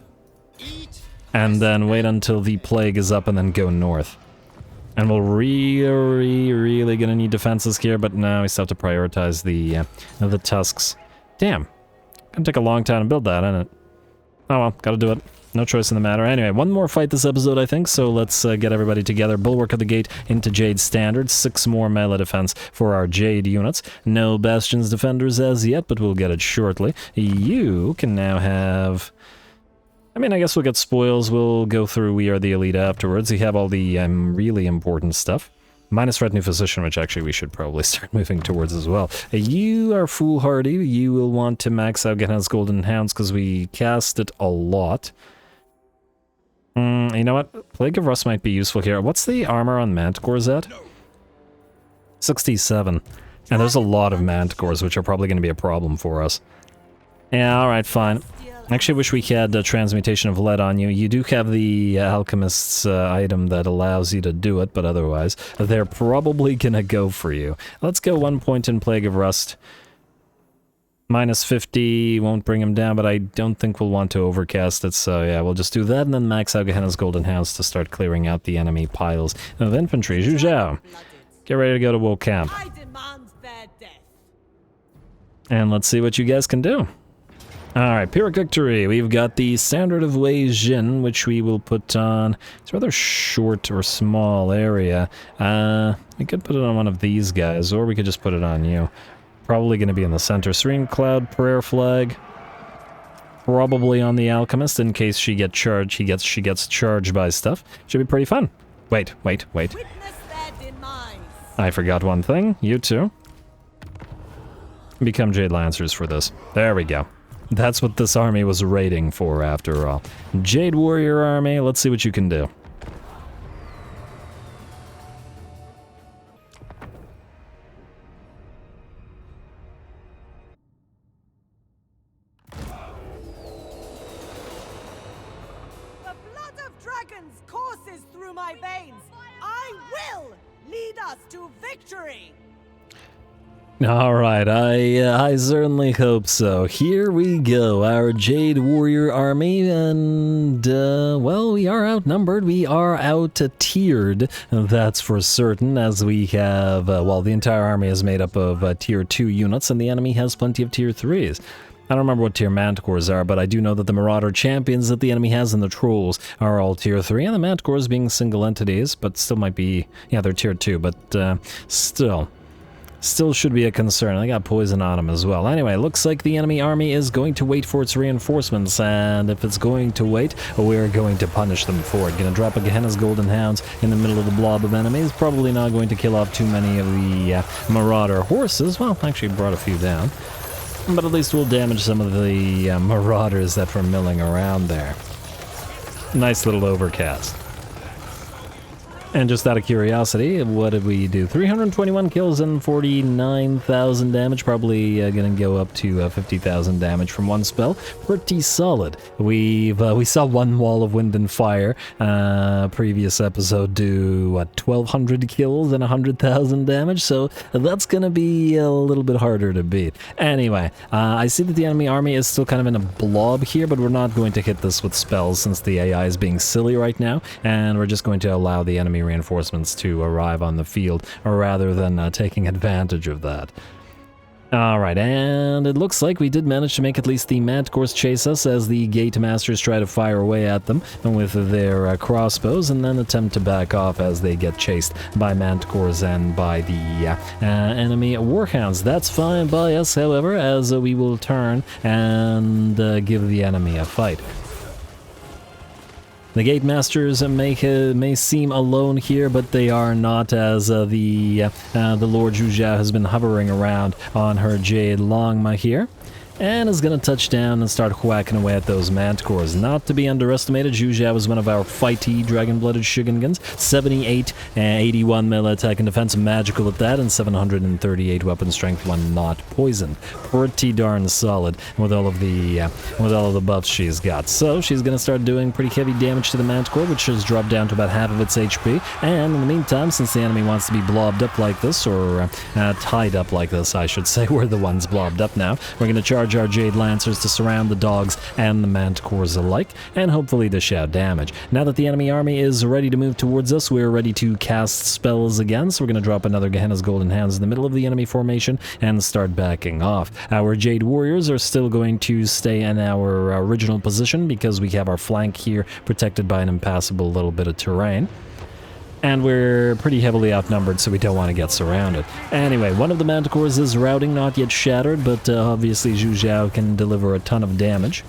S1: And then wait until the plague is up and then go north. And we're really gonna need defenses here, but now we still have to prioritize the tusks. Damn. Gonna take a long time to build that, isn't it? Oh well, gotta do it. No choice in the matter. Anyway, one more fight this episode, I think, so let's get everybody together. Bulwark of the Gate into Jade Standard. 6 more melee defense for our Jade units. No Bastion's Defenders as yet, but we'll get it shortly. You can now have... I mean, I guess we'll get spoils. We'll go through We Are the Elite afterwards. You have all the really important stuff. Minus Retinue Physician, which actually we should probably start moving towards as well. You are foolhardy. You will want to max out Gehenna's Golden Hounds because we cast it a lot. You know what? Plague of Rust might be useful here. What's the armor on Manticores at? 67. And there's a lot of Manticores, which are probably going to be a problem for us. Yeah, alright, fine. Actually, I wish we had Transmutation of Lead on you. You do have the Alchemist's item that allows you to do it, but otherwise, they're probably going to go for you. Let's go 1 point in Plague of Rust. Minus 50 won't bring him down, but I don't think we'll want to overcast it, so yeah, we'll just do that and then max out Gehenna's Golden House to start clearing out the enemy piles of infantry. Zhu Zhao, get ready to go to Wool Camp. And let's see what you guys can do. Alright, Pyrrhic Victory. We've got the Standard of Wei Jin, which we will put on... It's a rather short or small area. We could put it on one of these guys, or we could just put it on you. Probably going to be in the center. Serene Cloud, Prayer Flag. Probably on the Alchemist in case she gets charged. She gets charged by stuff. Should be pretty fun. Wait. I forgot one thing. You too. Become Jade Lancers for this. There we go. That's what this army was raiding for after all. Jade Warrior Army, let's see what you can do.
S4: Lead us to victory!
S1: All right, I certainly hope so. Here we go, our Jade Warrior army, and, well, we are outnumbered. We are out-tiered, that's for certain, as we have, well, the entire army is made up of Tier 2 units, and the enemy has plenty of Tier 3s. I don't remember what tier Manticores are, but I do know that the Marauder champions that the enemy has and the Trolls are all tier 3, and the Manticores being single entities, but still might be, yeah, they're tier 2, but still should be a concern. I got poison on him as well. Anyway, looks like the enemy army is going to wait for its reinforcements, and if it's going to wait, we're going to punish them for it. Gonna drop a Gehenna's Golden Hounds in the middle of the blob of enemies. Probably not going to kill off too many of the Marauder horses. Well, actually brought a few down. But at least we'll damage some of the Marauders that were milling around there. Nice little overcast. And just out of curiosity, what did we do? 321 kills and 49,000 damage. Probably gonna go up to 50,000 damage from one spell. Pretty solid. We saw one wall of wind and fire. Previous episode do what, 1,200 kills and 100,000 damage. So that's gonna be a little bit harder to beat. Anyway, I see that the enemy army is still kind of in a blob here, but we're not going to hit this with spells since the AI is being silly right now, and we're just going to allow the enemy reinforcements to arrive on the field rather than taking advantage of that. Alright, and it looks like we did manage to make at least the Manticores chase us as the Gate Masters try to fire away at them with their crossbows, and then attempt to back off as they get chased by Manticores and by the enemy Warhounds. That's fine by us, however, as we will turn and give the enemy a fight. The Gate Masters may seem alone here, but they are not, as the Lord Zhu Zhao has been hovering around on her Jade Longma here, and is going to touch down and start whacking away at those Manticores. Not to be underestimated, Zhu Zhao is one of our fighty dragon-blooded Shigungans. 78, 81 melee attack and defense, magical at that, and 738 weapon strength when not poisoned. Pretty darn solid with all of the buffs she's got. So she's going to start doing pretty heavy damage to the Manticore, which has dropped down to about half of its HP. And in the meantime, since the enemy wants to be blobbed up like this, or tied up like this, I should say, we're the ones blobbed up now, we're going to charge our Jade Lancers to surround the dogs and the Manticores alike, and hopefully dish out damage. Now that the enemy army is ready to move towards us, we're ready to cast spells again, so we're going to drop another Gehenna's Golden Hounds in the middle of the enemy formation and start backing off. Our Jade Warriors are still going to stay in our original position because we have our flank here protected by an impassable little bit of terrain. And we're pretty heavily outnumbered, so we don't want to get surrounded. Anyway, one of the Manticores is routing, not yet shattered, but obviously Zhu Zhao can deliver a ton of damage.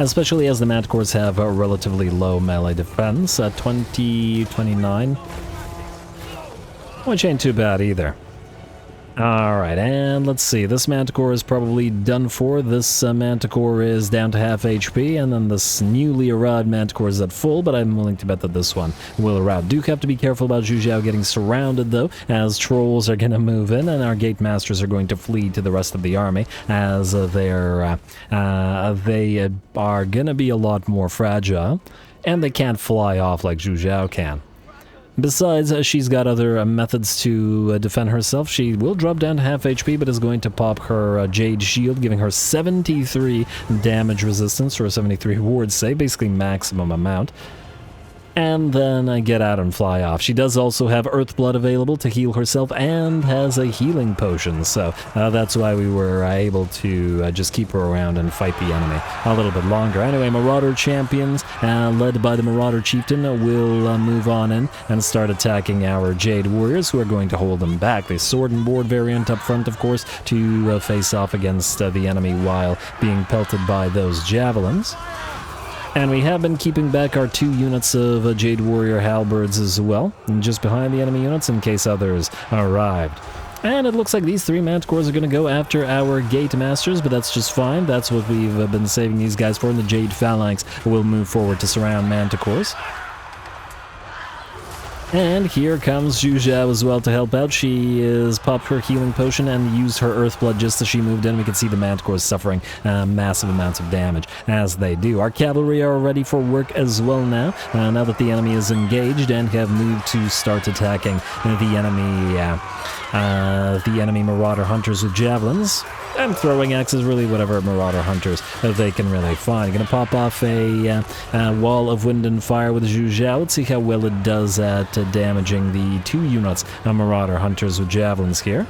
S1: Especially as the Manticores have a relatively low melee defense, 20, 29. Which ain't too bad either. Alright, and let's see, this Manticore is probably done for. This Manticore is down to half HP, and then this newly arrived Manticore is at full, but I'm willing to bet that this one will arrive. Do have to be careful about Zhu Zhao getting surrounded, though, as Trolls are going to move in, and our Gate Masters are going to flee to the rest of the army, as they are going to be a lot more fragile, and they can't fly off like Zhu Zhao can. Besides, she's got other methods to defend herself. She will drop down to half HP, but is going to pop her Jade Shield, giving her 73 damage resistance, or 73 ward save, basically maximum amount. And then get out and fly off. She does also have Earthblood available to heal herself, and has a healing potion, so that's why we were able to just keep her around and fight the enemy a little bit longer. Anyway, Marauder champions, led by the Marauder Chieftain, will move on in and start attacking our Jade Warriors, who are going to hold them back. The sword and board variant up front, of course, to face off against the enemy while being pelted by those javelins. And we have been keeping back our 2 units of Jade Warrior Halberds as well, and just behind the enemy units in case others arrived. And it looks like these 3 Manticores are going to go after our Gate Masters, but that's just fine. That's what we've been saving these guys for, and the Jade Phalanx will move forward to surround Manticores. And here comes Zhu Zhao as well to help out. She is popped her healing potion and used her Earth Blood just as she moved in. We can see the Manticores suffering massive amounts of damage as they do. Our cavalry are ready for work as well now, now that the enemy is engaged and have moved to start attacking the enemy Marauder Hunters with javelins. And throwing axes, really whatever Marauder Hunters they can really find. Gonna pop off a wall of wind and fire with Zhu Zhao. Let's see how well it does at damaging the 2 units of Marauder Hunters with javelins here.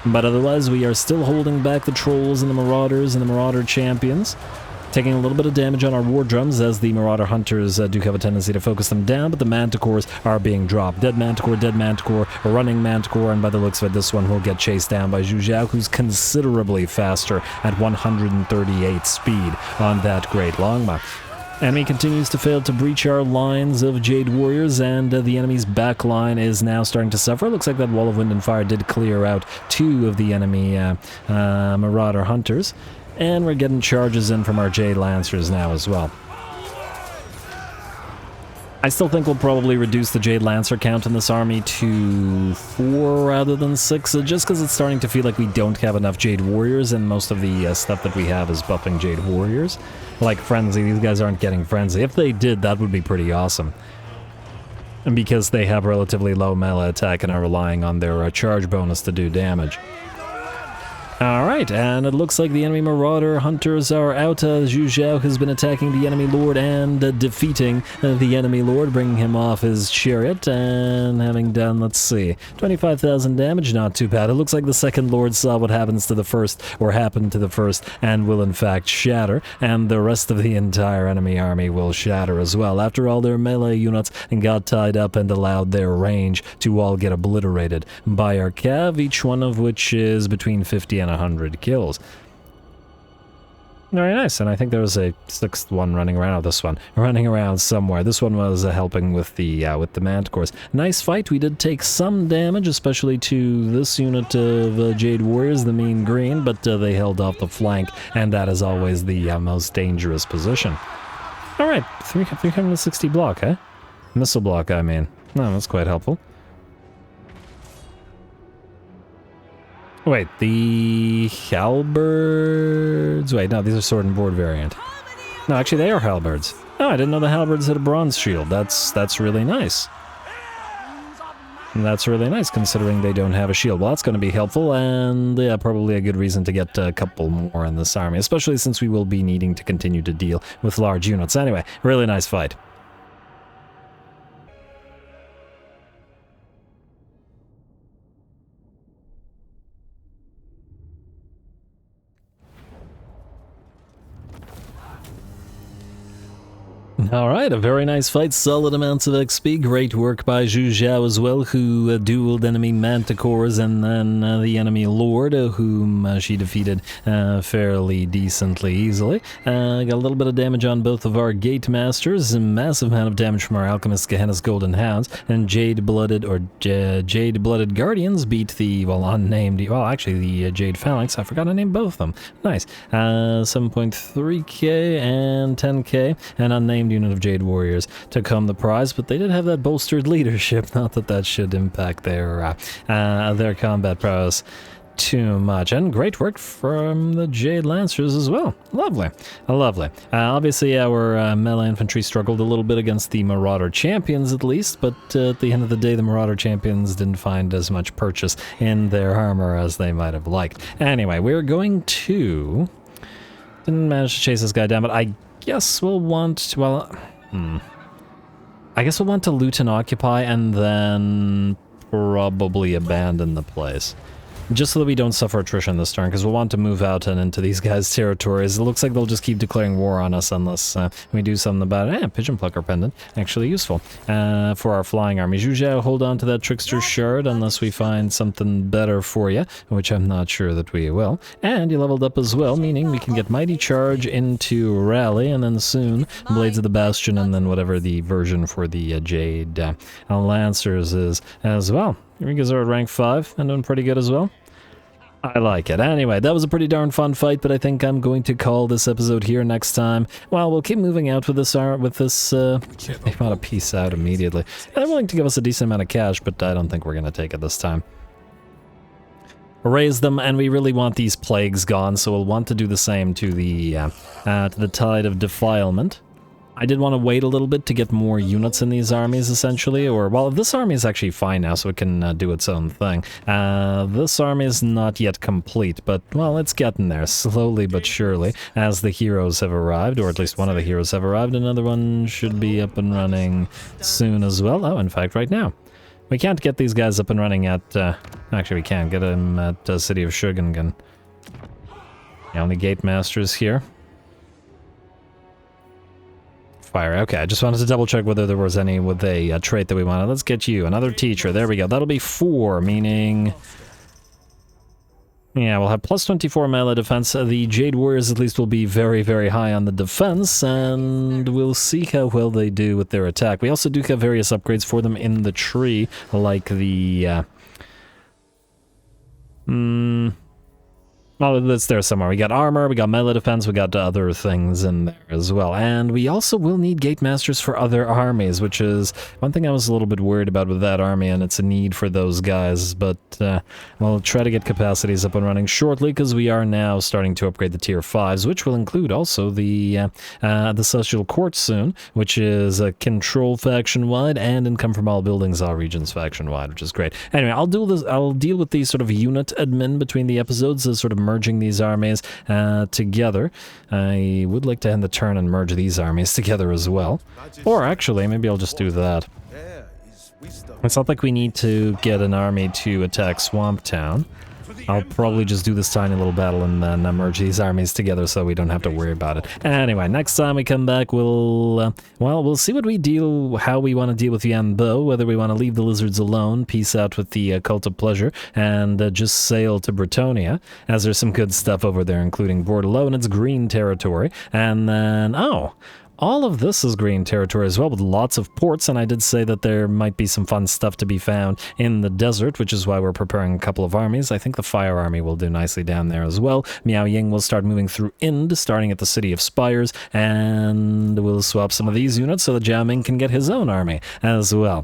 S1: But otherwise, we are still holding back the Trolls and the Marauders and the Marauder Champions. Taking a little bit of damage on our war drums as the Marauder Hunters do have a tendency to focus them down, but the Manticores are being dropped. Dead Manticore, running Manticore, and by the looks of it, this one will get chased down by Zhu Zhao, who's considerably faster at 138 speed on that great longbow. Enemy continues to fail to breach our lines of Jade Warriors, and the enemy's back line is now starting to suffer. Looks like that wall of wind and fire did clear out 2 of the enemy Marauder Hunters. And we're getting charges in from our Jade Lancers now as well. I still think we'll probably reduce the Jade Lancer count in this army to 4 rather than 6, just because it's starting to feel like we don't have enough Jade Warriors, and most of the stuff that we have is buffing Jade Warriors. Like Frenzy, these guys aren't getting Frenzy. If they did, that would be pretty awesome. And because they have relatively low melee attack and are relying on their charge bonus to do damage. Alright, and it looks like the enemy Marauder Hunters are out. Zhu Zhao has been attacking the enemy Lord and defeating the enemy Lord, bringing him off his chariot, and having done, let's see, 25,000 damage, not too bad. It looks like the second Lord saw what happens to the first, or happened to the first, and will in fact shatter, and the rest of the entire enemy army will shatter as well. After all, their melee units got tied up and allowed their range to all get obliterated by our cav, each one of which is between 50 and 100 kills. Very nice, and I think there was a 6th one running around. Oh, this one running around somewhere. This one was helping with the Manticores. Nice fight. We did take some damage, especially to this unit of Jade Warriors, the mean green, but they held off the flank, and that is always the most dangerous position. All right, 360 block, eh? Missile block, I mean. No, that's quite helpful. Wait, the halberds... Wait, no, these are sword and board variant. No, actually, they are halberds. Oh, I didn't know the halberds had a bronze shield. That's really nice. That's really nice, considering they don't have a shield. Well, that's going to be helpful, and yeah, probably a good reason to get a couple more in this army, especially since we will be needing to continue to deal with large units. Anyway, really nice fight. Alright, a very nice fight, solid amounts of XP, great work by Zhu Zhao as well, who dueled enemy Manticores and then the enemy Lord, whom she defeated fairly decently easily. Got a little bit of damage on both of our Gate Masters, a massive amount of damage from our Alchemist Gehenna's Golden Hounds, and Jade-Blooded Guardians beat the, well, unnamed, well, actually the Jade Phalanx. I forgot to name both of them. Nice. 7.3k and 10k, and unnamed unit of Jade Warriors took home the prize, but they did have that bolstered leadership. Not that that should impact their combat prowess too much. And great work from the Jade Lancers as well. Lovely. Lovely. Obviously, our melee infantry struggled a little bit against the Marauder Champions, at least, but at the end of the day, the Marauder Champions didn't find as much purchase in their armor as they might have liked. Anyway, we're going to... Didn't manage to chase this guy down, but I guess we'll want to, well, I guess we'll want to loot and occupy and then probably abandon the place. Just so that we don't suffer attrition this turn, because we'll want to move out and into these guys' territories. It looks like they'll just keep declaring war on us unless we do something about it. Pigeon Plucker Pendant, actually useful for our flying army. Zhu Zhao, hold on to that Trickster Shard unless we find something better for you, which I'm not sure that we will. And you leveled up as well, meaning we can get Mighty Charge into Rally, and then soon Blades of the Bastion, and then whatever the version for the Jade Lancers is as well. Eureka's are at rank 5 and doing pretty good as well. I like it. Anyway, that was a pretty darn fun fight, but I think I'm going to call this episode here next time. Well, we'll keep moving out with this, they want to peace out immediately. They're willing to give us a decent amount of cash, but I don't think we're going to take it this time. Raise them, and we really want these plagues gone, so we'll want to do the same to the Tide of Defilement. I did want to wait a little bit to get more units in these armies, essentially, or, well, this army is actually fine now, so it can do its own thing. This army is not yet complete, but, well, it's getting there, slowly but surely, as the heroes have arrived, or at least one of the heroes have arrived. Another one should be up and running soon as well. Oh, in fact, right now. We can't get these guys up and running at, actually we can get them at City of Shogungan. The only gate masters here. Fire. Okay, I just wanted to double check whether there was any with a trait that we wanted. Let's get you. Another teacher. There we go. That'll be 4, meaning... Yeah, we'll have plus 24 melee defense. The Jade Warriors at least will be very, very high on the defense, and we'll see how well they do with their attack. We also do have various upgrades for them in the tree, like the... Well, that's there somewhere. We got armor, we got melee defense, we got other things in there as well. And we also will need gate masters for other armies, which is one thing I was a little bit worried about with that army, and it's a need for those guys. But we'll try to get capacities up and running shortly, because we are now starting to upgrade the tier 5s, which will include also the Celestial Court soon, which is a control faction-wide and income from all buildings, all regions faction-wide, which is great. Anyway, I'll deal with the sort of unit admin between the episodes, as sort of merging these armies together. I would like to end the turn and merge these armies together as well. Or actually, maybe I'll just do that. It's not like we need to get an army to attack Swamp Town. I'll probably just do this tiny little battle and then merge these armies together so we don't have to worry about it. Anyway, next time we come back, we'll see what how we want to deal with Yanbo, whether we want to leave the lizards alone, peace out with the Cult of Pleasure, and just sail to Bretonia, as there's some good stuff over there, including Bordelot and its green territory. And then, all of this is green territory as well, with lots of ports, and I did say that there might be some fun stuff to be found in the desert, which is why we're preparing a couple of armies. I think the Fire Army will do nicely down there as well. Miao Ying will start moving through Ind, starting at the City of Spires, and we'll swap some of these units so that Jiao Ming can get his own army as well.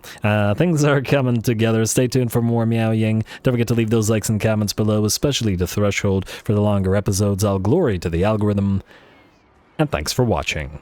S1: Things are coming together. Stay tuned for more Miao Ying. Don't forget to leave those likes and comments below, especially the Threshold for the longer episodes. All glory to the algorithm, and thanks for watching.